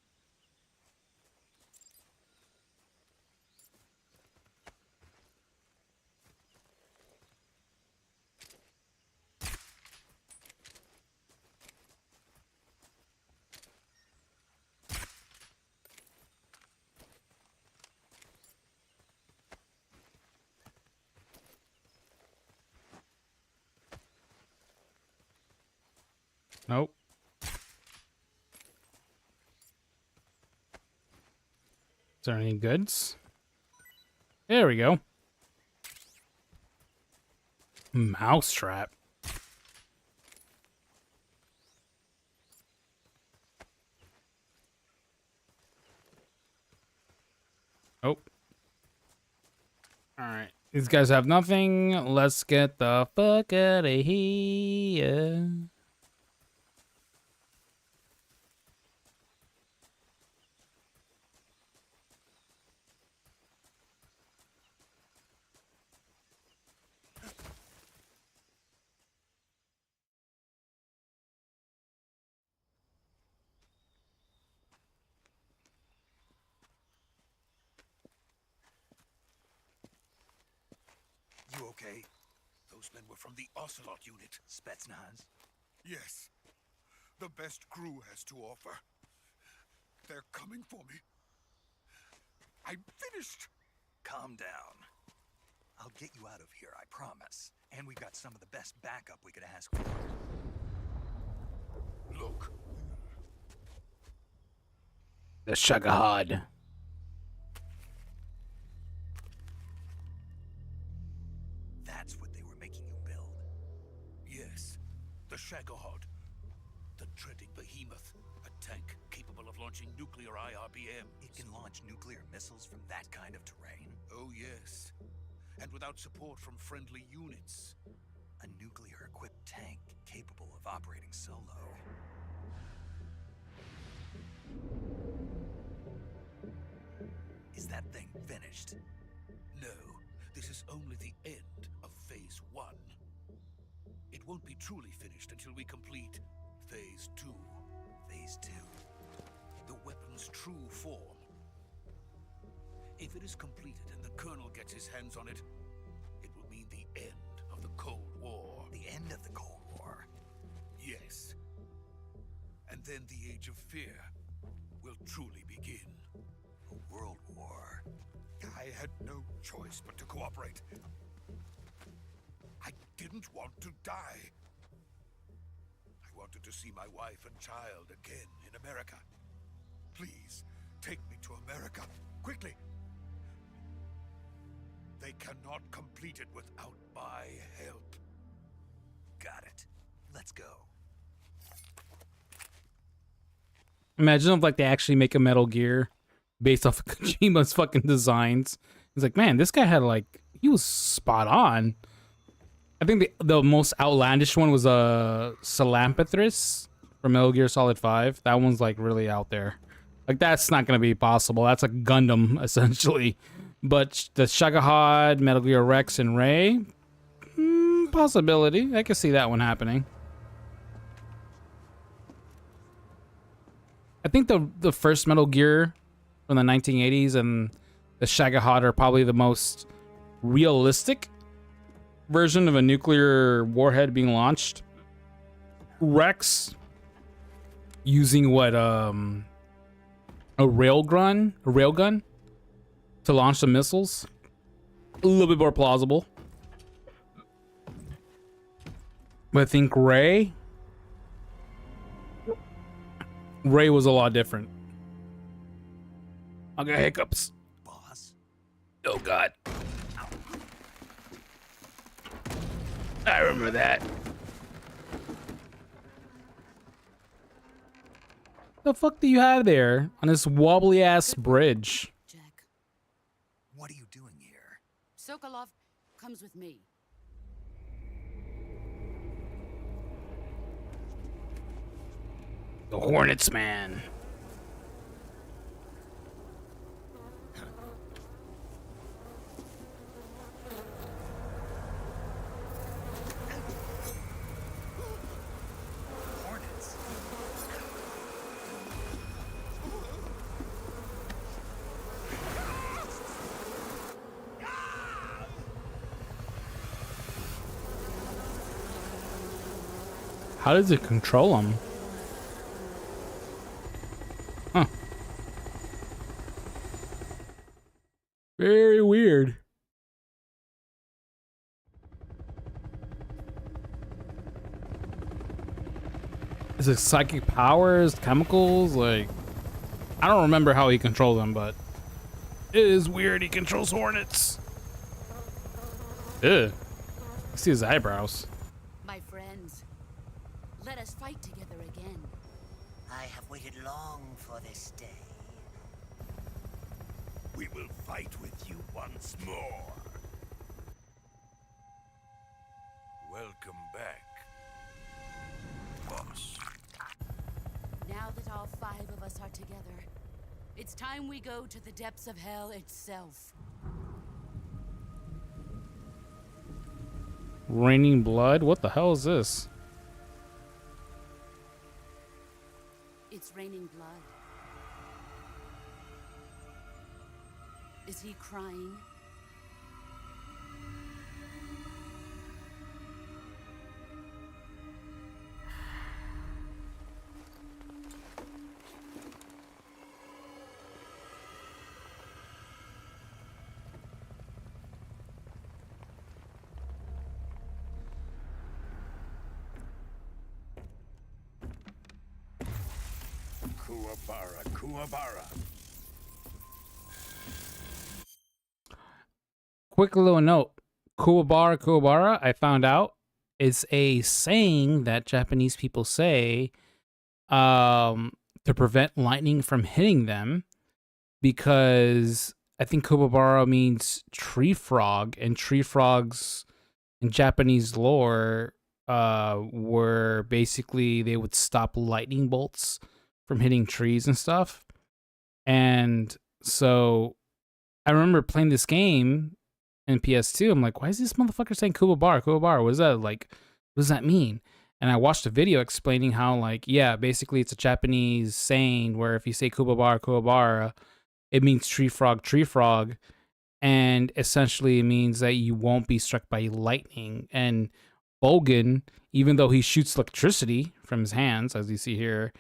Speaker 11: Nope. Is there any goods? There we go. Mousetrap. Oh. Alright. These guys have nothing. Let's get the fuck out of here.
Speaker 10: You okay? Those men were from the Ocelot unit.
Speaker 4: Spetsnaz?
Speaker 10: Yes. The best crew has to offer. They're coming for me. I'm finished.
Speaker 4: Calm down. I'll get you out of here, I promise. And we've got some of the best backup we could ask for.
Speaker 10: Look.
Speaker 11: The Shagahad.
Speaker 4: That's what they were making you build.
Speaker 10: Yes. The Shagahad. The dreaded behemoth. A tank capable of launching nuclear IRBM.
Speaker 4: It can launch nuclear missiles from that kind of terrain?
Speaker 10: Oh, yes. And without support from friendly units.
Speaker 4: A nuclear-equipped tank capable of operating solo. Is that thing finished?
Speaker 10: No, this is only the end of Phase 1. It won't be truly finished until we complete Phase 2.
Speaker 4: Phase 2?
Speaker 10: The weapon's true form. If it is completed and the Colonel gets his hands on it, it will mean the end of the Cold War.
Speaker 4: The end of the Cold War?
Speaker 10: Yes. And then the Age of Fear will truly begin.
Speaker 4: A world war?
Speaker 10: I had no choice but to cooperate. I didn't want to die. I wanted to see my wife and child again in America. Please, take me to America, quickly. They cannot complete it without my help.
Speaker 4: Got it. Let's go.
Speaker 11: Imagine if like they actually make a Metal Gear based off of Kojima's fucking designs. It's like, man, this guy had like, he was spot on. I think the most outlandish one was Salampathris from Metal Gear Solid 5. That one's like really out there. Like that's not gonna be possible. That's a Gundam essentially. But the Shagahad, Metal Gear Rex, and Ray, possibility. I can see that one happening. I think the first Metal Gear from the 1980s and the Shagahad are probably the most realistic version of a nuclear warhead being launched. Rex using what a railgun to launch the missiles. A little bit more plausible. But I think Ray Ray was a lot different. I got hiccups.
Speaker 4: Boss?
Speaker 11: Oh god. I remember that. The fuck do you have there on this wobbly ass bridge?
Speaker 4: What are you doing here?
Speaker 15: Sokolov comes with me.
Speaker 11: The Hornets man.
Speaker 4: Hornets.
Speaker 11: How does it control them? Huh. Very weird. Is it psychic powers, chemicals? Like, I don't remember how he controls them, but it is weird. He controls hornets. Ew. I see his eyebrows.
Speaker 15: My friends, let us fight together again.
Speaker 5: I have waited long for this day.
Speaker 1: We will fight with you once more. Welcome back, boss.
Speaker 15: Now that all 5 of us are together, it's time we go to the depths of hell itself.
Speaker 11: Raining blood? What the hell is this?
Speaker 15: It's raining blood. Is he crying?
Speaker 1: Kuwabara, Kuwabara.
Speaker 11: Quick little note. Kuwabara, Kuwabara, I found out, is a saying that Japanese people say to prevent lightning from hitting them, because I think Kuwabara means tree frog, and tree frogs in Japanese lore were basically, they would stop lightning bolts from hitting trees and stuff. And so I remember playing this game in PS2. I'm like, why is this motherfucker saying Kuwabara, Kuwabara? What is that like? What does that mean? And I watched a video explaining how, like, yeah, basically it's a Japanese saying where if you say Kuwabara, Kuwabara, it means tree frog, tree frog. And essentially it means that you won't be struck by lightning. And Bogan, even though he shoots electricity from his hands, as you see here,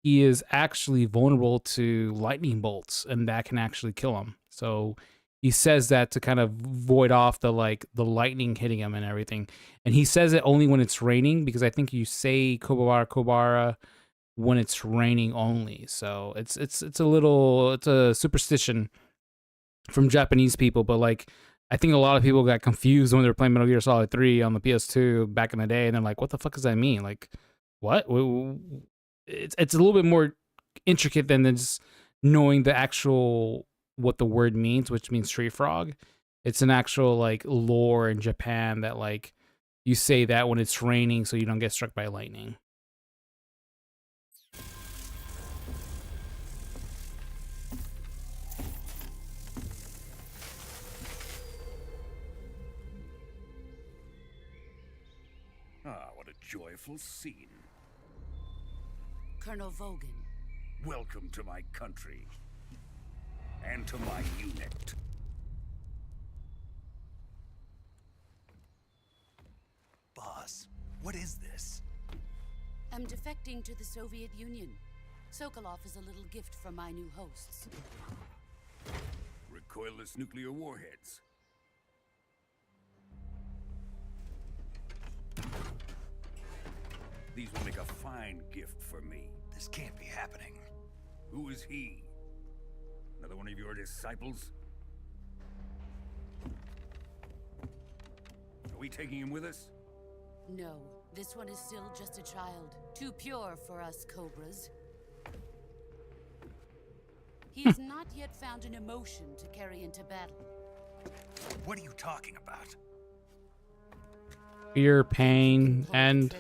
Speaker 11: he is actually vulnerable to lightning bolts, and that can actually kill him. So he says that to kind of void off the lightning hitting him and everything. And he says it only when it's raining, because I think you say Kuwabara, Kuwabara when it's raining only. So it's a superstition from Japanese people, but like I think a lot of people got confused when they were playing Metal Gear Solid 3 on the PS2 back in the day, and they're like, what the fuck does that mean? Like, what? It's a little bit more intricate than just knowing the actual what the word means, which means tree frog. It's an actual like lore in Japan that like you say that when it's raining so you don't get struck by lightning.
Speaker 1: Ah, what a joyful scene.
Speaker 15: Colonel Vogan.
Speaker 1: Welcome to my country. And to my unit.
Speaker 4: Boss, what is this?
Speaker 15: I'm defecting to the Soviet Union. Sokolov is a little gift from my new hosts.
Speaker 1: Recoilless nuclear warheads. These will make a fine gift for me.
Speaker 4: This can't be happening.
Speaker 1: Who is he? Another one of your disciples? Are we taking him with us?
Speaker 15: No, this one is still just a child. Too pure for us Cobras. He has not yet found an emotion to carry into battle.
Speaker 4: What are you talking about?
Speaker 11: Fear, pain, and...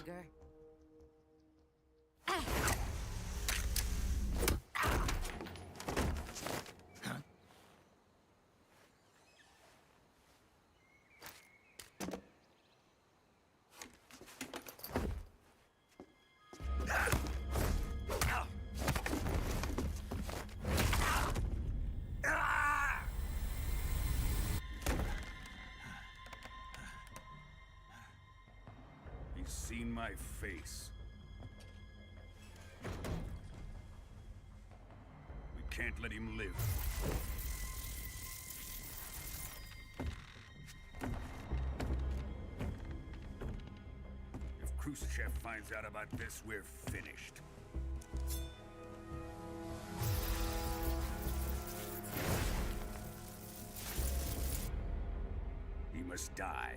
Speaker 1: He's seen my face. We can't let him live. If Khrushchev finds out about this, we're finished. He must die.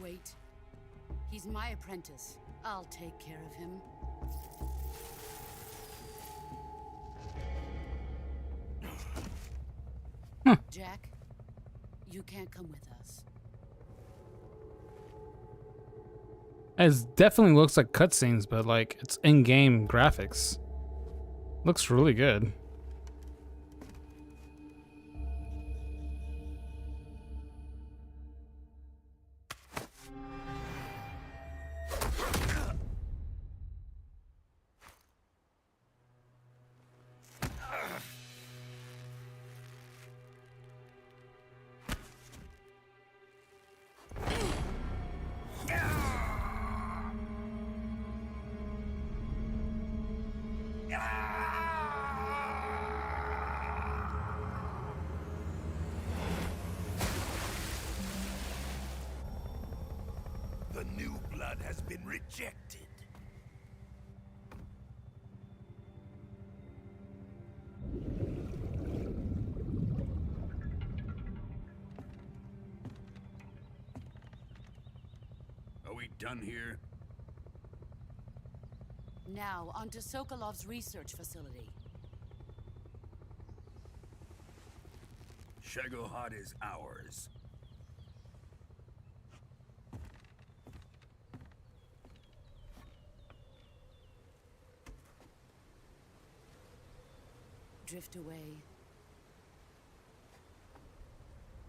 Speaker 15: Wait. He's my apprentice. I'll take care of him. Jack, you can't come with us.
Speaker 11: It definitely looks like cutscenes, but like it's in-game graphics. Looks really good.
Speaker 1: The new blood has been rejected. Are we done here?
Speaker 15: Now, onto Sokolov's research facility.
Speaker 1: Shagohod is ours.
Speaker 15: Drift away.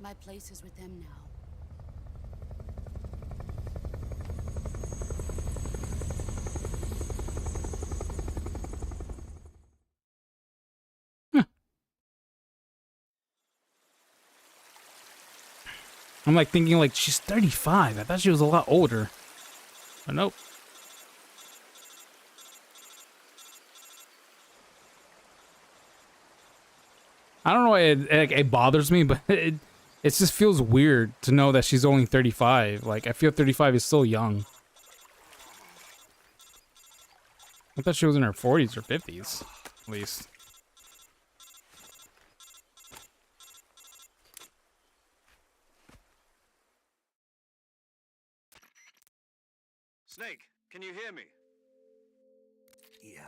Speaker 15: My place is with them now.
Speaker 11: I'm like thinking like she's 35. I thought she was a lot older. But nope. I don't know why it bothers me, but it just feels weird to know that she's only 35. Like, I feel 35 is still young. I thought she was in her 40s or 50s, at least.
Speaker 13: Snake, can you hear me?
Speaker 4: Yeah.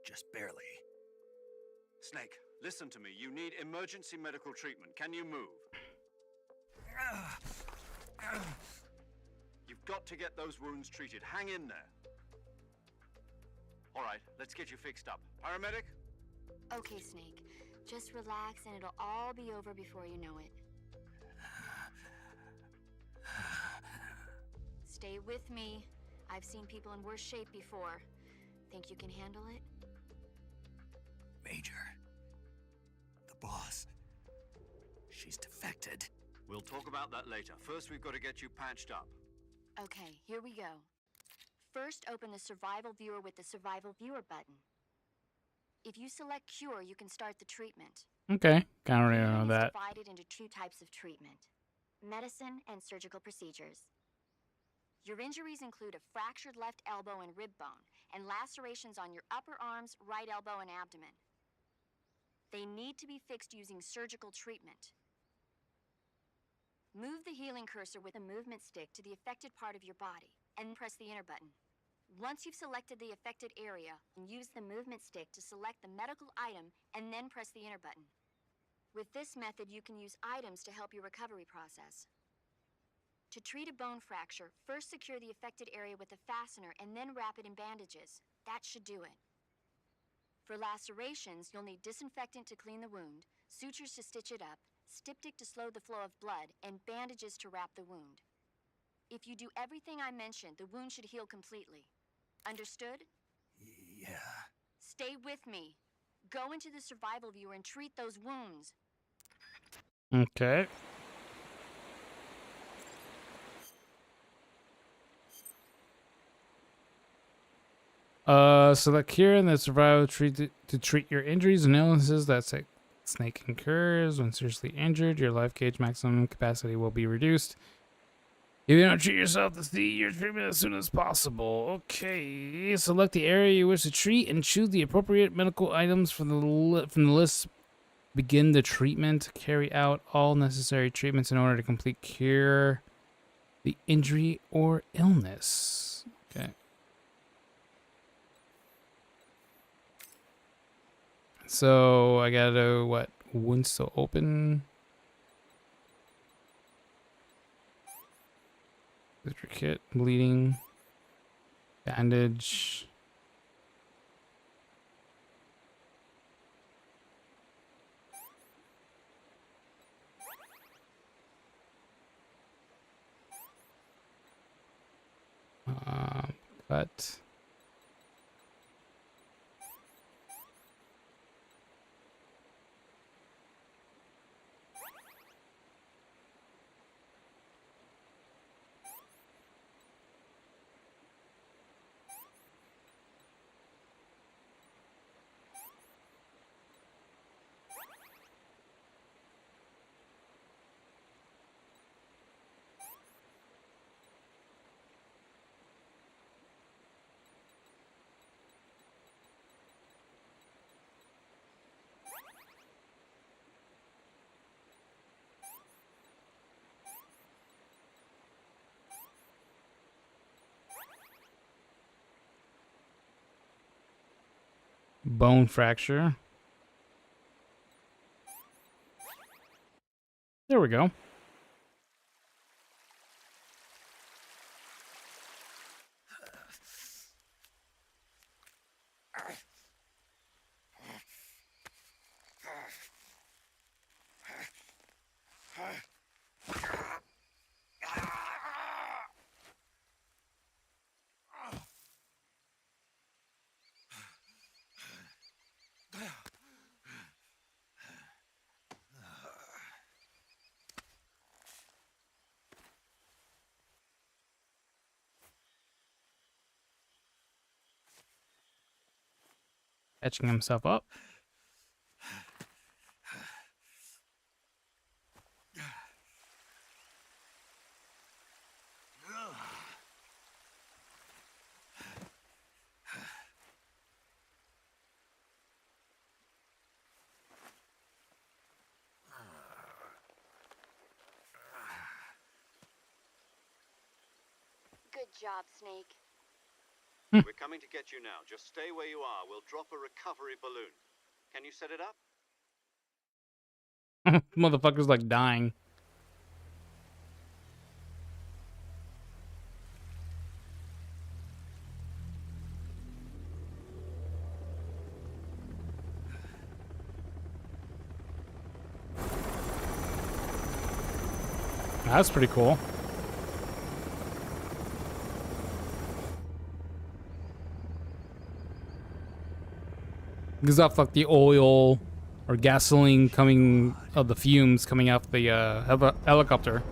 Speaker 4: Just barely.
Speaker 13: Snake, listen to me. You need emergency medical treatment. Can you move? You've got to get those wounds treated. Hang in there. All right, let's get you fixed up. Paramedic?
Speaker 17: Okay, Snake. Just relax and it'll all be over before you know it. Stay with me. I've seen people in worse shape before. Think you can handle it?
Speaker 4: Major. The boss. She's defected.
Speaker 13: We'll talk about that later. First, we've got to get you patched up.
Speaker 17: Okay, here we go. First, open the Survival Viewer with the Survival Viewer button. If you select Cure, you can start the treatment.
Speaker 11: Okay, kind of already
Speaker 17: Healing
Speaker 11: know
Speaker 17: is
Speaker 11: that.
Speaker 17: divided into two types of treatment: medicine and surgical procedures. Your injuries include a fractured left elbow and rib bone, and lacerations on your upper arms, right elbow, and abdomen. They need to be fixed using surgical treatment. Move the healing cursor with a movement stick to the affected part of your body, and press the enter button. Once you've selected the affected area, use the movement stick to select the medical item, and then press the enter button. With this method, you can use items to help your recovery process. To treat a bone fracture, first secure the affected area with a fastener and then wrap it in bandages. That should do it. For lacerations, you'll need disinfectant to clean the wound, sutures to stitch it up, styptic to slow the flow of blood, and bandages to wrap the wound. If you do everything I mentioned, the wound should heal completely. Understood?
Speaker 4: Yeah.
Speaker 17: Stay with me. Go into the survival viewer and treat those wounds.
Speaker 11: Okay. Select here in the survival tree to treat your injuries and illnesses that snake incurs. When seriously injured, your life gauge maximum capacity will be reduced. If you don't treat yourself, to see your treatment as soon as possible. Okay. Select the area you wish to treat and choose the appropriate medical items from the list. Begin the treatment. Carry out all necessary treatments in order to complete cure the injury or illness. Okay. So I gotta what? Wounds still open. Sister kit, bleeding, bandage. Cut. Bone fracture. There we go. Catching himself up.
Speaker 17: Good job, Snake.
Speaker 13: We're coming to get you now. Just stay where you are. We'll drop a recovery balloon. Can you set it up?
Speaker 11: Motherfucker's like dying. That's pretty cool. Gives off like the oil or gasoline coming of the fumes coming out the helicopter,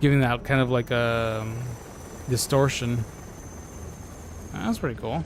Speaker 11: giving that kind of like a distortion. That's pretty cool.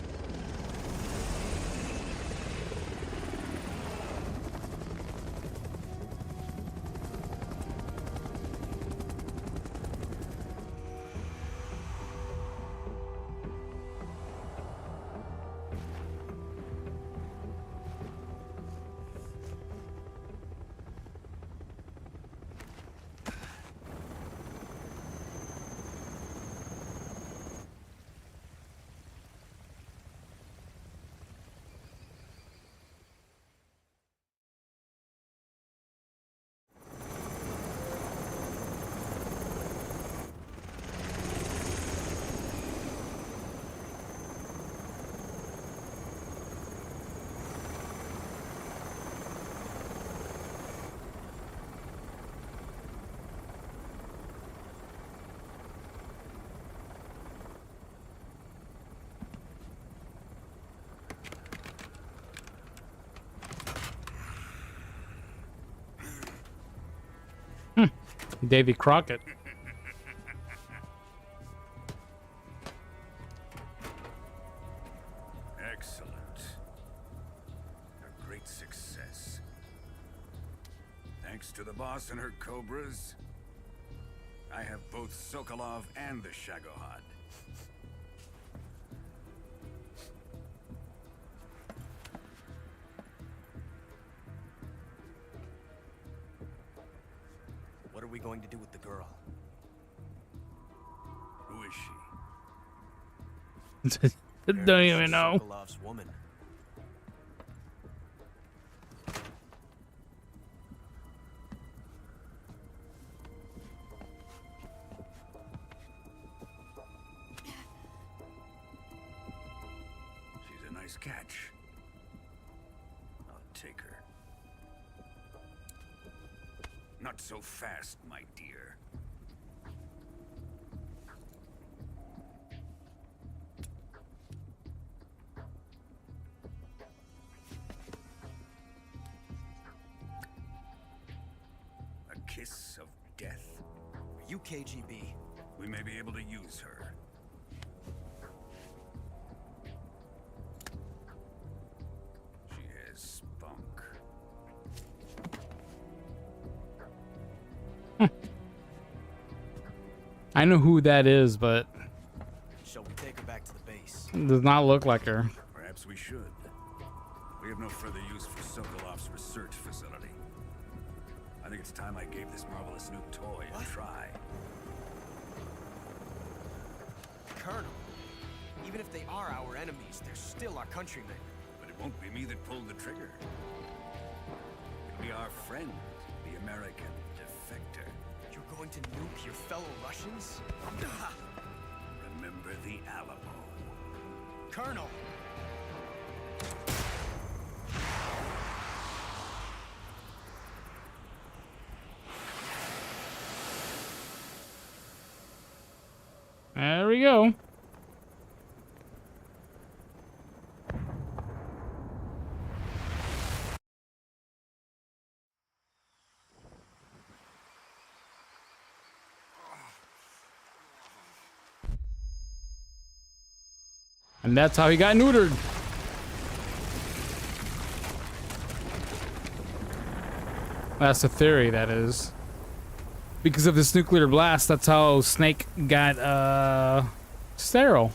Speaker 11: Davy Crockett.
Speaker 1: Excellent. A great success. Thanks to the boss and her cobras, I have both Sokolov and the Shagohod.
Speaker 5: What are we going to do with the girl?
Speaker 1: Who is she?
Speaker 11: Don't even know.
Speaker 5: Sokolov's woman.
Speaker 1: She's a nice catch. I'll take her. Not so fast, my dear. A kiss of death.
Speaker 5: Are you KGB?
Speaker 1: We may be able to use her. She has spunk.
Speaker 11: I know who that is, but
Speaker 5: Shall we take her back to the base?
Speaker 11: does not look like her.
Speaker 1: Perhaps we should. We have no further use for Sokolov's research facility. I think it's time I gave this marvelous new toy a try.
Speaker 12: Colonel, even if they are our enemies, they're still our countrymen.
Speaker 1: But it won't be me that pulled the trigger. It'll be our friend, the American defector.
Speaker 12: You're going to nuke your fellow Russians?
Speaker 1: Remember the Alamo.
Speaker 12: Colonel!
Speaker 11: There we go. And that's how he got neutered. That's the theory, that is. Because of this nuclear blast, that's how Snake got, sterile.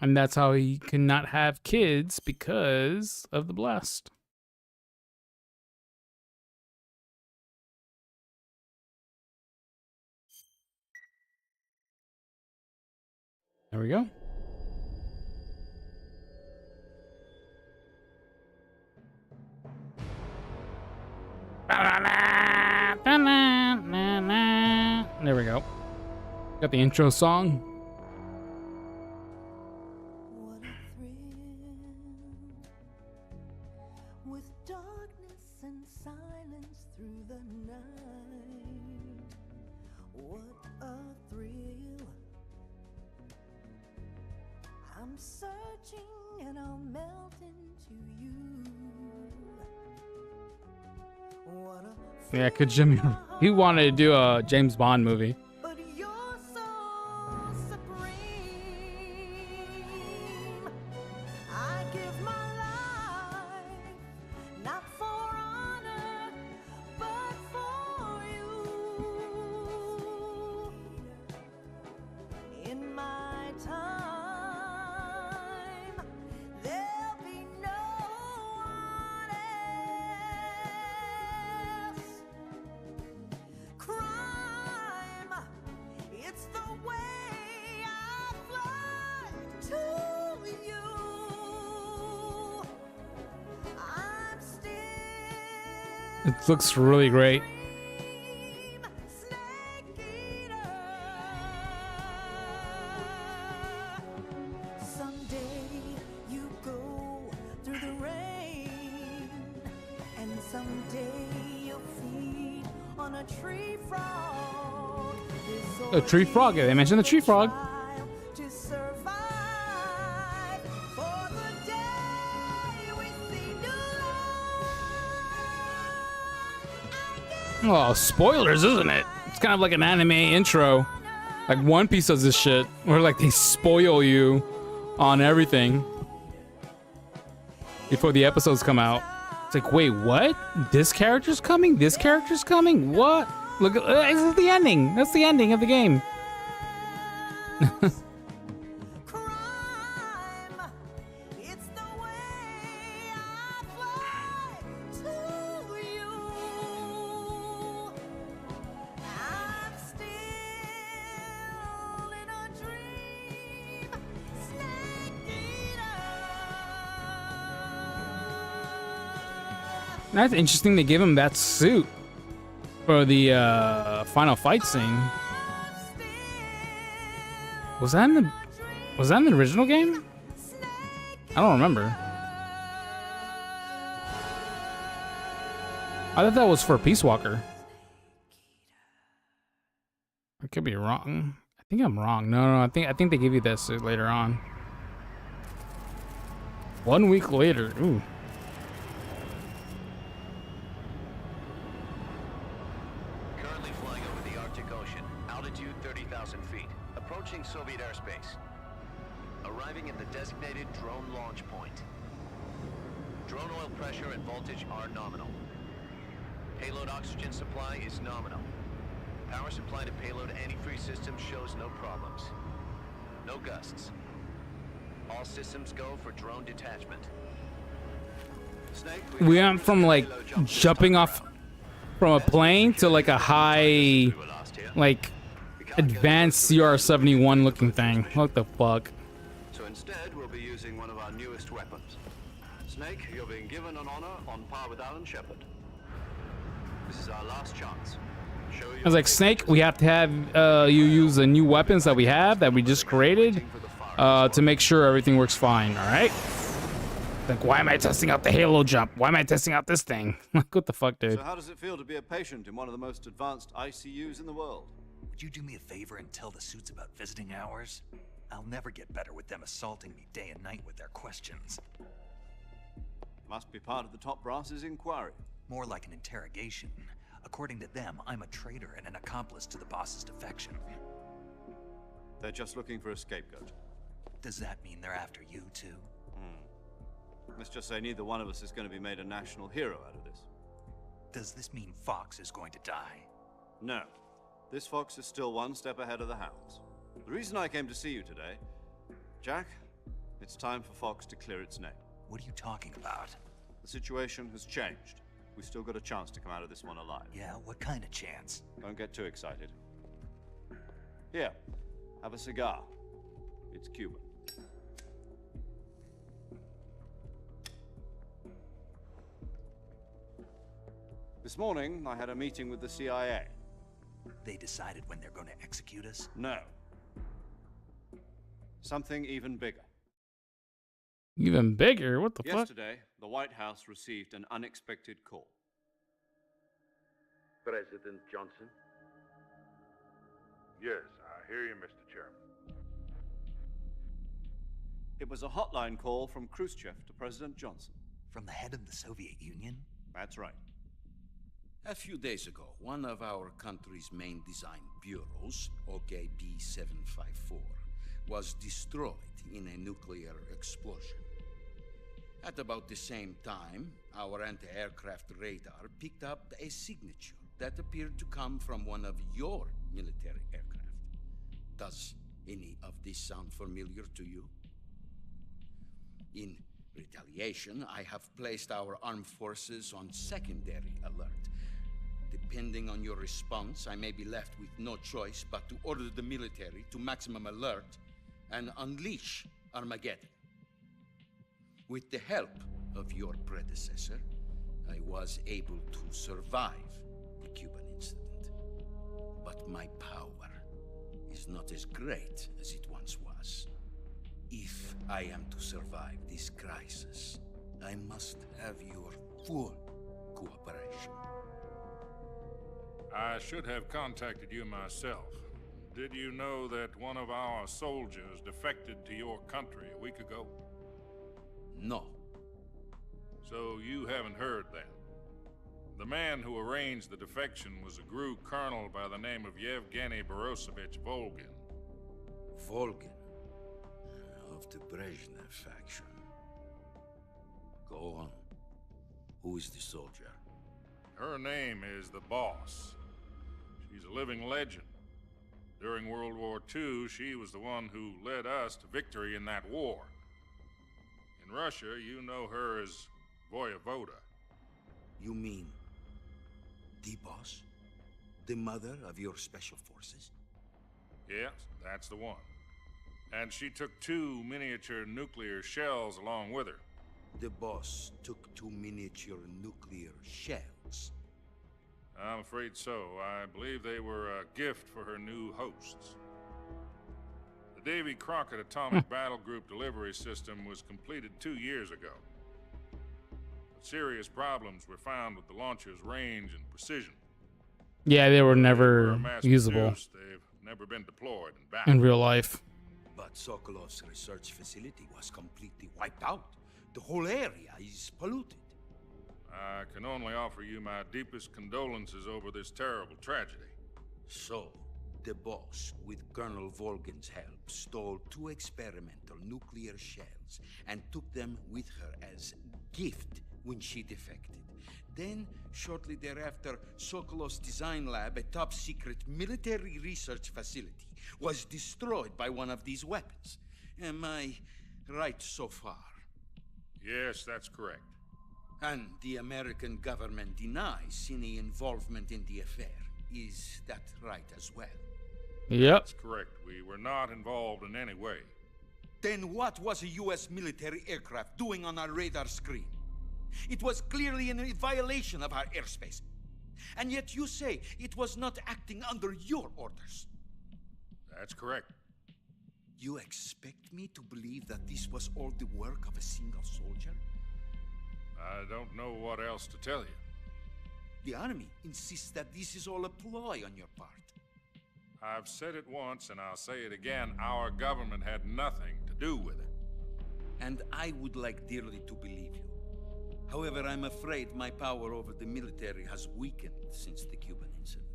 Speaker 11: And that's how he cannot have kids because of the blast. There we go. There we go. Got the intro song.
Speaker 16: With darkness and silence through the night, what a thrill. I'm searching and I'll melt into you. What a
Speaker 11: Yeah, cause Jimmy, he wanted to do a James Bond movie.
Speaker 16: but you're so supreme. I give my life not for honor, but for you. In my time, there'll be no one else. Crime, it's the way I fly to you. I'm still
Speaker 11: It looks really great.
Speaker 16: Someday you go through the rain, and someday you'll feed on a tree frog.
Speaker 11: A tree frog. Yeah, they mentioned the tree frog. Oh, spoilers, isn't it? It's kind of like an anime intro. Like One Piece does this shit, where like they spoil you on everything before the episodes come out. It's like, wait, what? This character's coming? This character's coming? What? Look, this is the ending. That's the ending of the game. That's interesting. They gave him that suit for the final fight scene. Was that in the original game? I don't remember. I thought that was for Peace Walker. I could be wrong. I think I'm wrong. No, I think they give you that suit later on. 1 week later. Ooh.
Speaker 18: Soviet airspace. Arriving at the designated drone launch point. Drone oil pressure and voltage are nominal. Payload oxygen supply is nominal. Power supply to payload antifreeze system shows no problems. No gusts. All systems go for drone detachment.
Speaker 11: We went from like jumping off from a plane to like a high, like advanced CR-71 looking thing. What the fuck?
Speaker 13: So instead, we'll be using one of our newest weapons. Snake, you're being given an honor on par with Alan Shepard. This is our last chance.
Speaker 11: I was like, Snake, we have to have you use the new weapons that we have, that we just created, to make sure everything works fine, alright? Like, why am I testing out the Halo jump? Why am I testing out this thing? Like, what the fuck, dude?
Speaker 13: So how does it feel to be a patient in one of the most advanced ICUs in the world?
Speaker 4: Would you do me a favor and tell the suits about visiting hours? I'll never get better with them assaulting me day and night with their questions.
Speaker 13: Must be part of the top brass's inquiry.
Speaker 4: More like an interrogation. According to them, I'm a traitor and an accomplice to the boss's defection.
Speaker 13: They're just looking for a scapegoat.
Speaker 4: Does that mean they're after you too?
Speaker 13: Let's just say neither one of us is going to be made a national hero out of this.
Speaker 4: Does this mean Fox is going to die?
Speaker 13: No. This fox is still one step ahead of the hounds. The reason I came to see you today, Jack, it's time for Fox to clear its name.
Speaker 4: What are you talking about?
Speaker 13: The situation has changed. We've still got a chance to come out of this one alive.
Speaker 4: Yeah, what kind of chance?
Speaker 13: Don't get too excited. Here, have a cigar. It's Cuban. This morning, I had a meeting with the CIA.
Speaker 4: They decided when they're going to execute us?
Speaker 13: No. Something even bigger.
Speaker 11: Even bigger? What the fuck?
Speaker 13: Yesterday, the White House received an unexpected call.
Speaker 19: President Johnson?
Speaker 20: Yes, I hear you, Mr. Chairman.
Speaker 13: It was a hotline call from Khrushchev to President Johnson.
Speaker 4: From the head of the Soviet Union?
Speaker 13: That's right.
Speaker 21: A few days ago, one of our country's main design bureaus, OKB-754, was destroyed in a nuclear explosion. At about the same time, our anti-aircraft radar picked up a signature that appeared to come from one of your military aircraft. Does any of this sound familiar to you? In retaliation, I have placed our armed forces on secondary alert. Depending on your response, I may be left with no choice but to order the military to maximum alert and unleash Armageddon. With the help of your predecessor, I was able to survive the Cuban incident. But my power is not as great as it once was. If I am to survive this crisis, I must have your full cooperation.
Speaker 20: I should have contacted you myself. did you know that one of our soldiers defected to your country a week ago?
Speaker 21: No.
Speaker 20: So you haven't heard then. The man who arranged the defection was a GRU colonel by the name of Yevgeny Borosovich Volgin.
Speaker 21: Volgin. Of the Brezhnev faction. Go on. Who is the soldier?
Speaker 20: Her name is the Boss. She's a living legend. During World War II, she was the one who led us to victory in that war. In Russia, you know her as Voyevoda.
Speaker 21: You mean the Boss? The mother of your special forces?
Speaker 20: Yes, that's the one. And she took 2 miniature nuclear shells along with her.
Speaker 21: The Boss took 2 miniature nuclear shells.
Speaker 20: I'm afraid so. I believe they were a gift for her new hosts. The Davy Crockett Atomic Battle Group delivery system was completed 2 years ago. But serious problems were found with the launcher's range and precision.
Speaker 11: Yeah, they were never usable
Speaker 20: They've never been deployed in battle.
Speaker 11: in real life.
Speaker 21: But Sokolov's research facility was completely wiped out. The whole area is polluted.
Speaker 20: I can only offer you my deepest condolences over this terrible tragedy.
Speaker 21: So, the Boss, with Colonel Volgin's help, stole 2 experimental nuclear shells and took them with her as gift when she defected. Then, shortly thereafter, Sokolov's design lab, a top-secret military research facility, was destroyed by one of these weapons. Am I right so far?
Speaker 20: Yes, that's correct.
Speaker 21: And the American government denies any involvement in the affair. Is that right as well?
Speaker 11: Yep.
Speaker 20: That's correct. We were not involved in any way.
Speaker 21: Then what was a U.S. military aircraft doing on our radar screen? It was clearly in violation of our airspace. And yet you say it was not acting under your orders.
Speaker 20: That's correct.
Speaker 21: You expect me to believe that this was all the work of a single soldier?
Speaker 20: I don't know what else to tell you.
Speaker 21: The army insists that this is all a ploy on your part.
Speaker 20: I've said it once and I'll say it again. Our government had nothing to do with it.
Speaker 21: And I would like dearly to believe you. However, I'm afraid my power over the military has weakened since the Cuban incident.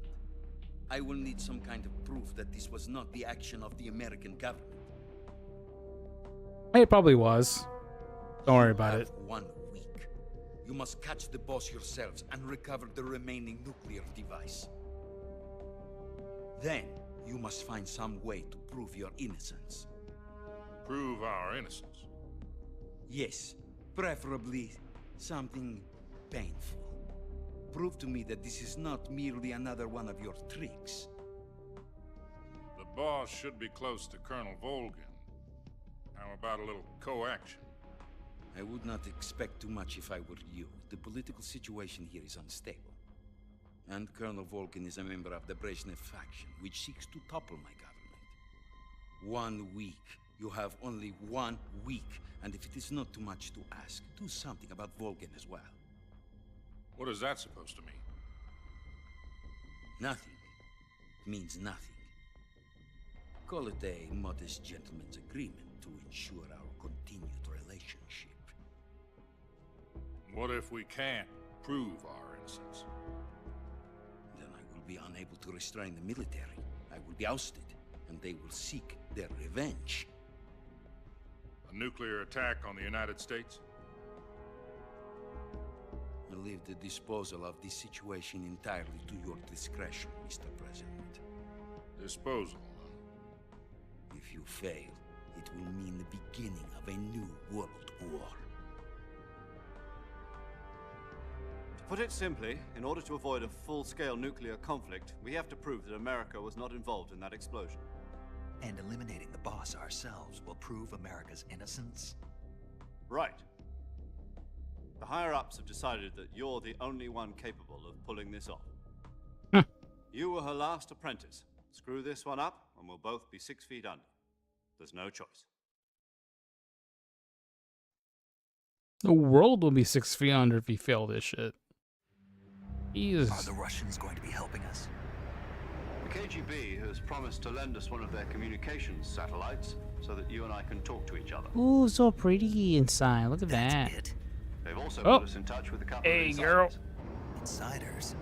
Speaker 21: I will need some kind of proof that this was not the action of the American government.
Speaker 11: It probably was. Don't worry about it.
Speaker 21: 1 week. You must catch the Boss yourselves and recover the remaining nuclear device. Then, you must find some way to prove your innocence.
Speaker 20: Prove our innocence?
Speaker 21: Yes, preferably something painful. Prove to me that this is not merely another one of your tricks.
Speaker 20: The Boss should be close to Colonel Volgin. How about a little co-action?
Speaker 21: I would not expect too much if I were you. The political situation here is unstable. And Colonel Volgin is a member of the Brezhnev faction, which seeks to topple my government. 1 week. You have only 1 week. And if it is not too much to ask, do something about Volgin as well.
Speaker 20: What is that supposed to mean?
Speaker 21: Nothing. It means nothing. Call it a modest gentleman's agreement to ensure our continued relationship.
Speaker 20: What if we can't prove our innocence?
Speaker 21: Then I will be unable to restrain the military. I will be ousted, and they will seek their revenge.
Speaker 20: A nuclear attack on the United States?
Speaker 21: I leave the disposal of this situation entirely to your discretion, Mr. President.
Speaker 20: Disposal?
Speaker 21: If you fail, it will mean the beginning of a new world war.
Speaker 13: To put it simply, in order to avoid a full-scale nuclear conflict, we have to prove that America was not involved in that explosion.
Speaker 4: And eliminating the Boss ourselves will prove America's innocence?
Speaker 13: Right. The higher-ups have decided that you're the only one capable of pulling this off. You were her last apprentice. Screw this one up, and we'll both be 6 feet under. There's no choice.
Speaker 11: The world will be 6 feet under if you fail this shit.
Speaker 4: Are the Russians going to be helping us?
Speaker 13: KGB has promised to lend us one of their communications satellites so that you and I can talk to each other.
Speaker 11: Ooh, so pretty inside. Look at that.
Speaker 13: They've also
Speaker 11: Oh.
Speaker 13: put us in touch with a couple
Speaker 11: Hey,
Speaker 13: of
Speaker 11: girl.
Speaker 4: Insiders?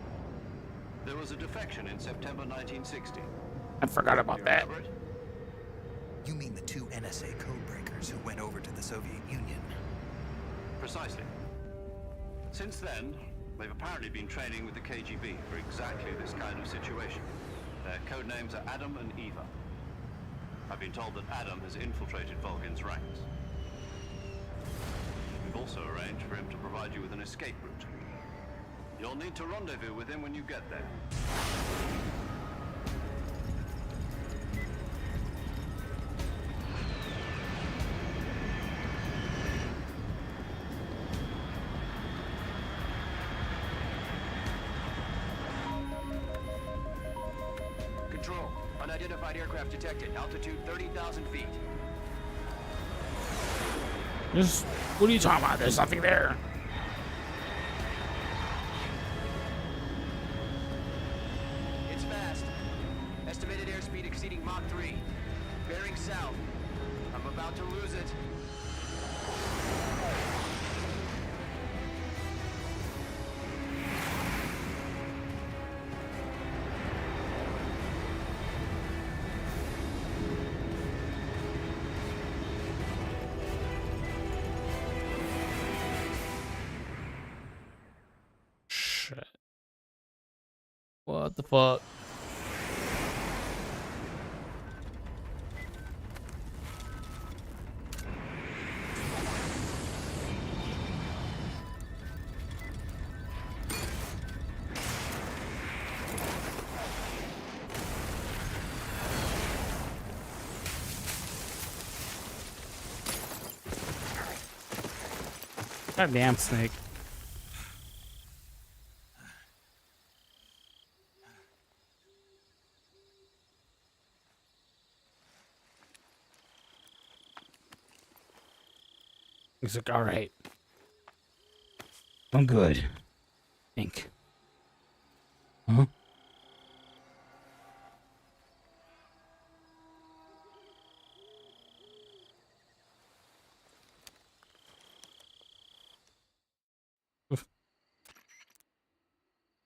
Speaker 13: There was a defection in September 1960.
Speaker 11: I forgot about that.
Speaker 13: Remember it?
Speaker 4: You mean the two NSA codebreakers who went over to the Soviet Union?
Speaker 13: Precisely. Since then, they've apparently been training with the KGB for exactly this kind of situation. Their code names are Adam and Eva. I've been told that Adam has infiltrated Volgin's ranks. We've also arranged for him to provide you with an escape route. You'll need to rendezvous with him when you get there.
Speaker 12: Control. Unidentified aircraft detected. Altitude 30,000 feet.
Speaker 11: Just, what are you talking about? There's nothing there.
Speaker 12: It's fast. Estimated airspeed exceeding Mach 3. Bearing south. I'm about to lose it.
Speaker 11: Shit. What the fuck? Goddamn snake. He's like, all right. I'm good. Think. Huh?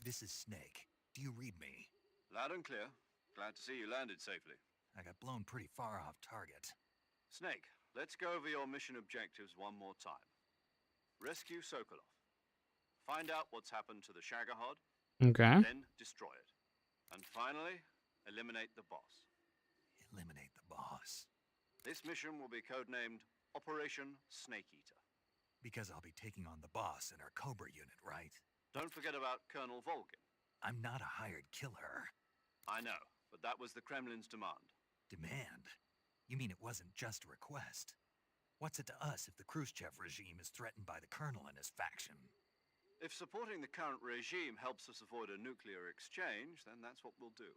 Speaker 4: This is Snake. Do you read me?
Speaker 13: Loud and clear. Glad to see you landed safely.
Speaker 4: I got blown pretty far off target.
Speaker 13: Snake, let's go over your mission objectives one more time. Rescue Sokolov. Find out what's happened to the Shagohod.
Speaker 11: Okay.
Speaker 13: Then destroy it. And finally, eliminate the boss.
Speaker 4: Eliminate the boss.
Speaker 13: This mission will be codenamed Operation Snake Eater.
Speaker 4: Because I'll be taking on the boss in our Cobra unit, right?
Speaker 13: Don't forget about Colonel Volgin.
Speaker 4: I'm not a hired killer.
Speaker 13: I know, but that was the Kremlin's demand.
Speaker 4: Demand? You mean it wasn't just a request? What's it to us if the Khrushchev regime is threatened by the Colonel and his faction?
Speaker 13: If supporting the current regime helps us avoid a nuclear exchange, then that's what we'll do.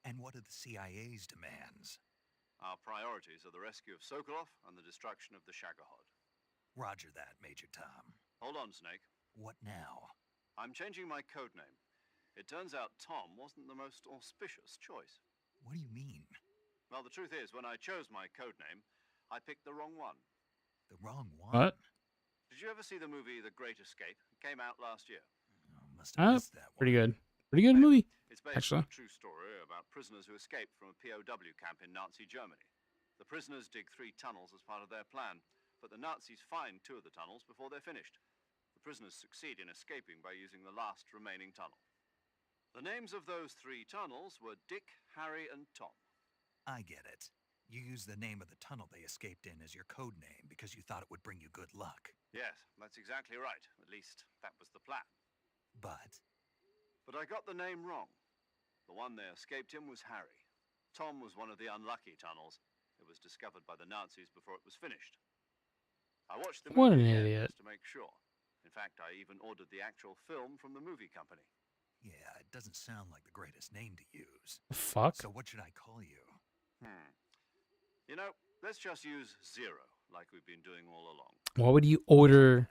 Speaker 4: And what are the CIA's demands?
Speaker 13: Our priorities are the rescue of Sokolov and the destruction of the Shagohod.
Speaker 4: Roger that, Major Tom.
Speaker 13: Hold on, Snake.
Speaker 4: What now?
Speaker 13: I'm changing my codename. It turns out Tom wasn't the most auspicious choice.
Speaker 4: What do you mean?
Speaker 13: Well, the truth is, when I chose my codename, I picked the wrong one.
Speaker 4: The wrong one?
Speaker 11: What?
Speaker 13: Did you ever see the movie The Great Escape? It came out last year.
Speaker 4: Must have missed that one.
Speaker 11: Pretty good. Pretty good movie.
Speaker 13: It's based
Speaker 11: Actually.
Speaker 13: on a true story about prisoners who escaped from a POW camp in Nazi Germany. The prisoners dig 3 tunnels as part of their plan, but the Nazis find 2 of the tunnels before they're finished. The prisoners succeed in escaping by using the last remaining tunnel. The names of those 3 tunnels were Dick, Harry, and Tom.
Speaker 4: I get it. You used the name of the tunnel they escaped in as your code name because you thought it would bring you good luck.
Speaker 13: Yes, that's exactly right. At least, that was the plan.
Speaker 4: But
Speaker 13: I got the name wrong. The one they escaped in was Harry. Tom was one of the unlucky tunnels. It was discovered by the Nazis before it was finished. I watched the
Speaker 11: What
Speaker 13: movie
Speaker 11: an
Speaker 13: again
Speaker 11: idiot.
Speaker 13: just to make sure. In fact, I even ordered the actual film from the movie company.
Speaker 4: yeah, it doesn't sound like the greatest name to use.
Speaker 11: Fuck.
Speaker 4: So what should I call you?
Speaker 13: You know, let's just use Zero, like we've been doing all along.
Speaker 11: Why would you order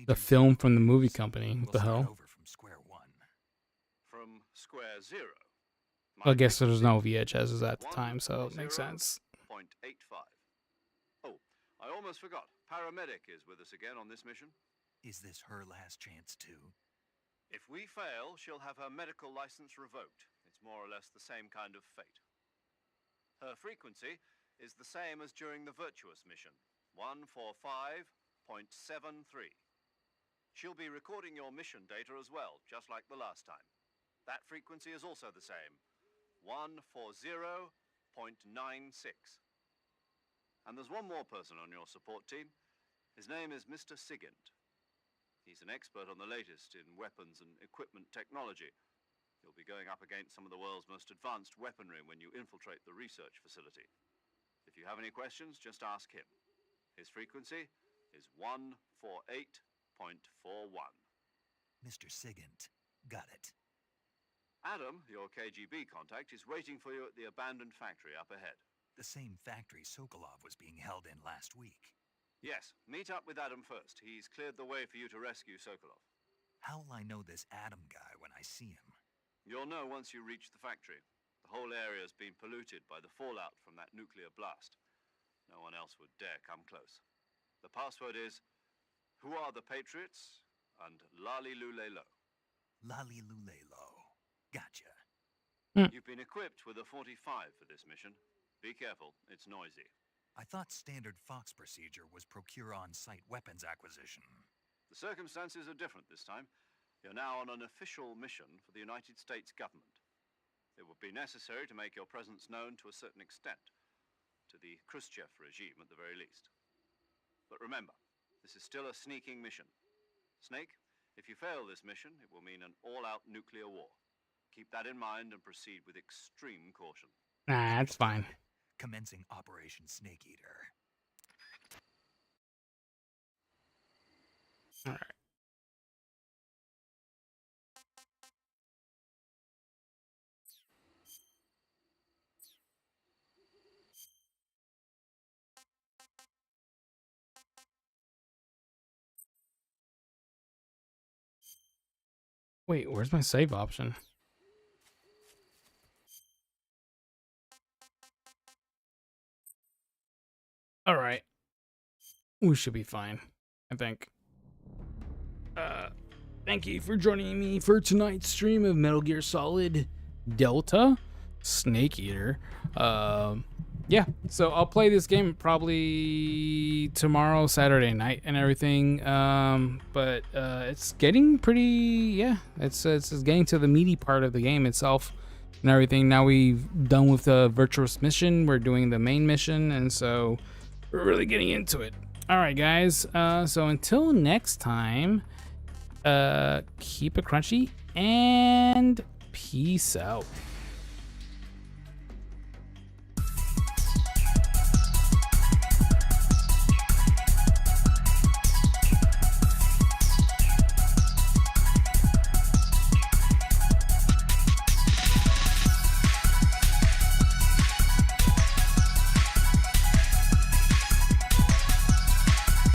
Speaker 11: the film from the movie company? What the
Speaker 4: We'll start
Speaker 11: hell?
Speaker 4: over from square one.
Speaker 13: From Square Zero.
Speaker 11: I guess there's no VHSs at the time, so it makes sense.
Speaker 13: 0.85. Oh, I almost forgot. Paramedic is with us again on this mission.
Speaker 4: Is this her last chance too?
Speaker 13: If we fail, she'll have her medical license revoked. It's more or less the same kind of fate. Her frequency is the same as during the Virtuous mission, 145.73. She'll be recording your mission data as well, just like the last time. That frequency is also the same, 140.96. And there's one more person on your support team. His name is Mr. Sigint. He's an expert on the latest in weapons and equipment technology. You'll be going up against some of the world's most advanced weaponry when you infiltrate the research facility. If you have any questions, just ask him. His frequency is 148.41.
Speaker 4: Mr. Sigint. Got it.
Speaker 13: Adam, your KGB contact, is waiting for you at the abandoned factory up ahead.
Speaker 4: The same factory Sokolov was being held in last week.
Speaker 13: Yes, meet up with Adam first. He's cleared the way for you to rescue Sokolov.
Speaker 4: How'll I know this Adam guy when I see him?
Speaker 13: You'll know once you reach the factory. The whole area's been polluted by the fallout from that nuclear blast. No one else would dare come close. The password is, "Who are the Patriots?" and Lali Lule Lo.
Speaker 4: Lali Lule Lo. Gotcha.
Speaker 13: You've been equipped with a 45 for this mission. Be careful, it's noisy.
Speaker 4: I thought standard Fox procedure was procure on-site weapons acquisition.
Speaker 13: The circumstances are different this time. You're now on an official mission for the United States government. It would be necessary to make your presence known to a certain extent, to the Khrushchev regime at the very least. But remember, this is still a sneaking mission. Snake, if you fail this mission, it will mean an all-out nuclear war. Keep that in mind and proceed with extreme caution.
Speaker 11: Nah, that's fine.
Speaker 4: Commencing Operation Snake Eater.
Speaker 11: All right. Wait, where's my save option? All right. We should be fine, I think. Thank you for joining me for tonight's stream of Metal Gear Solid Delta Snake Eater. Yeah, so I'll play this game probably tomorrow, Saturday night, and everything. But it's getting pretty, yeah. It's getting to the meaty part of the game itself and everything. Now we've done with the Virtuous mission. We're doing the main mission, and so we're really getting into it. All right, guys. So until next time, keep it crunchy and peace out.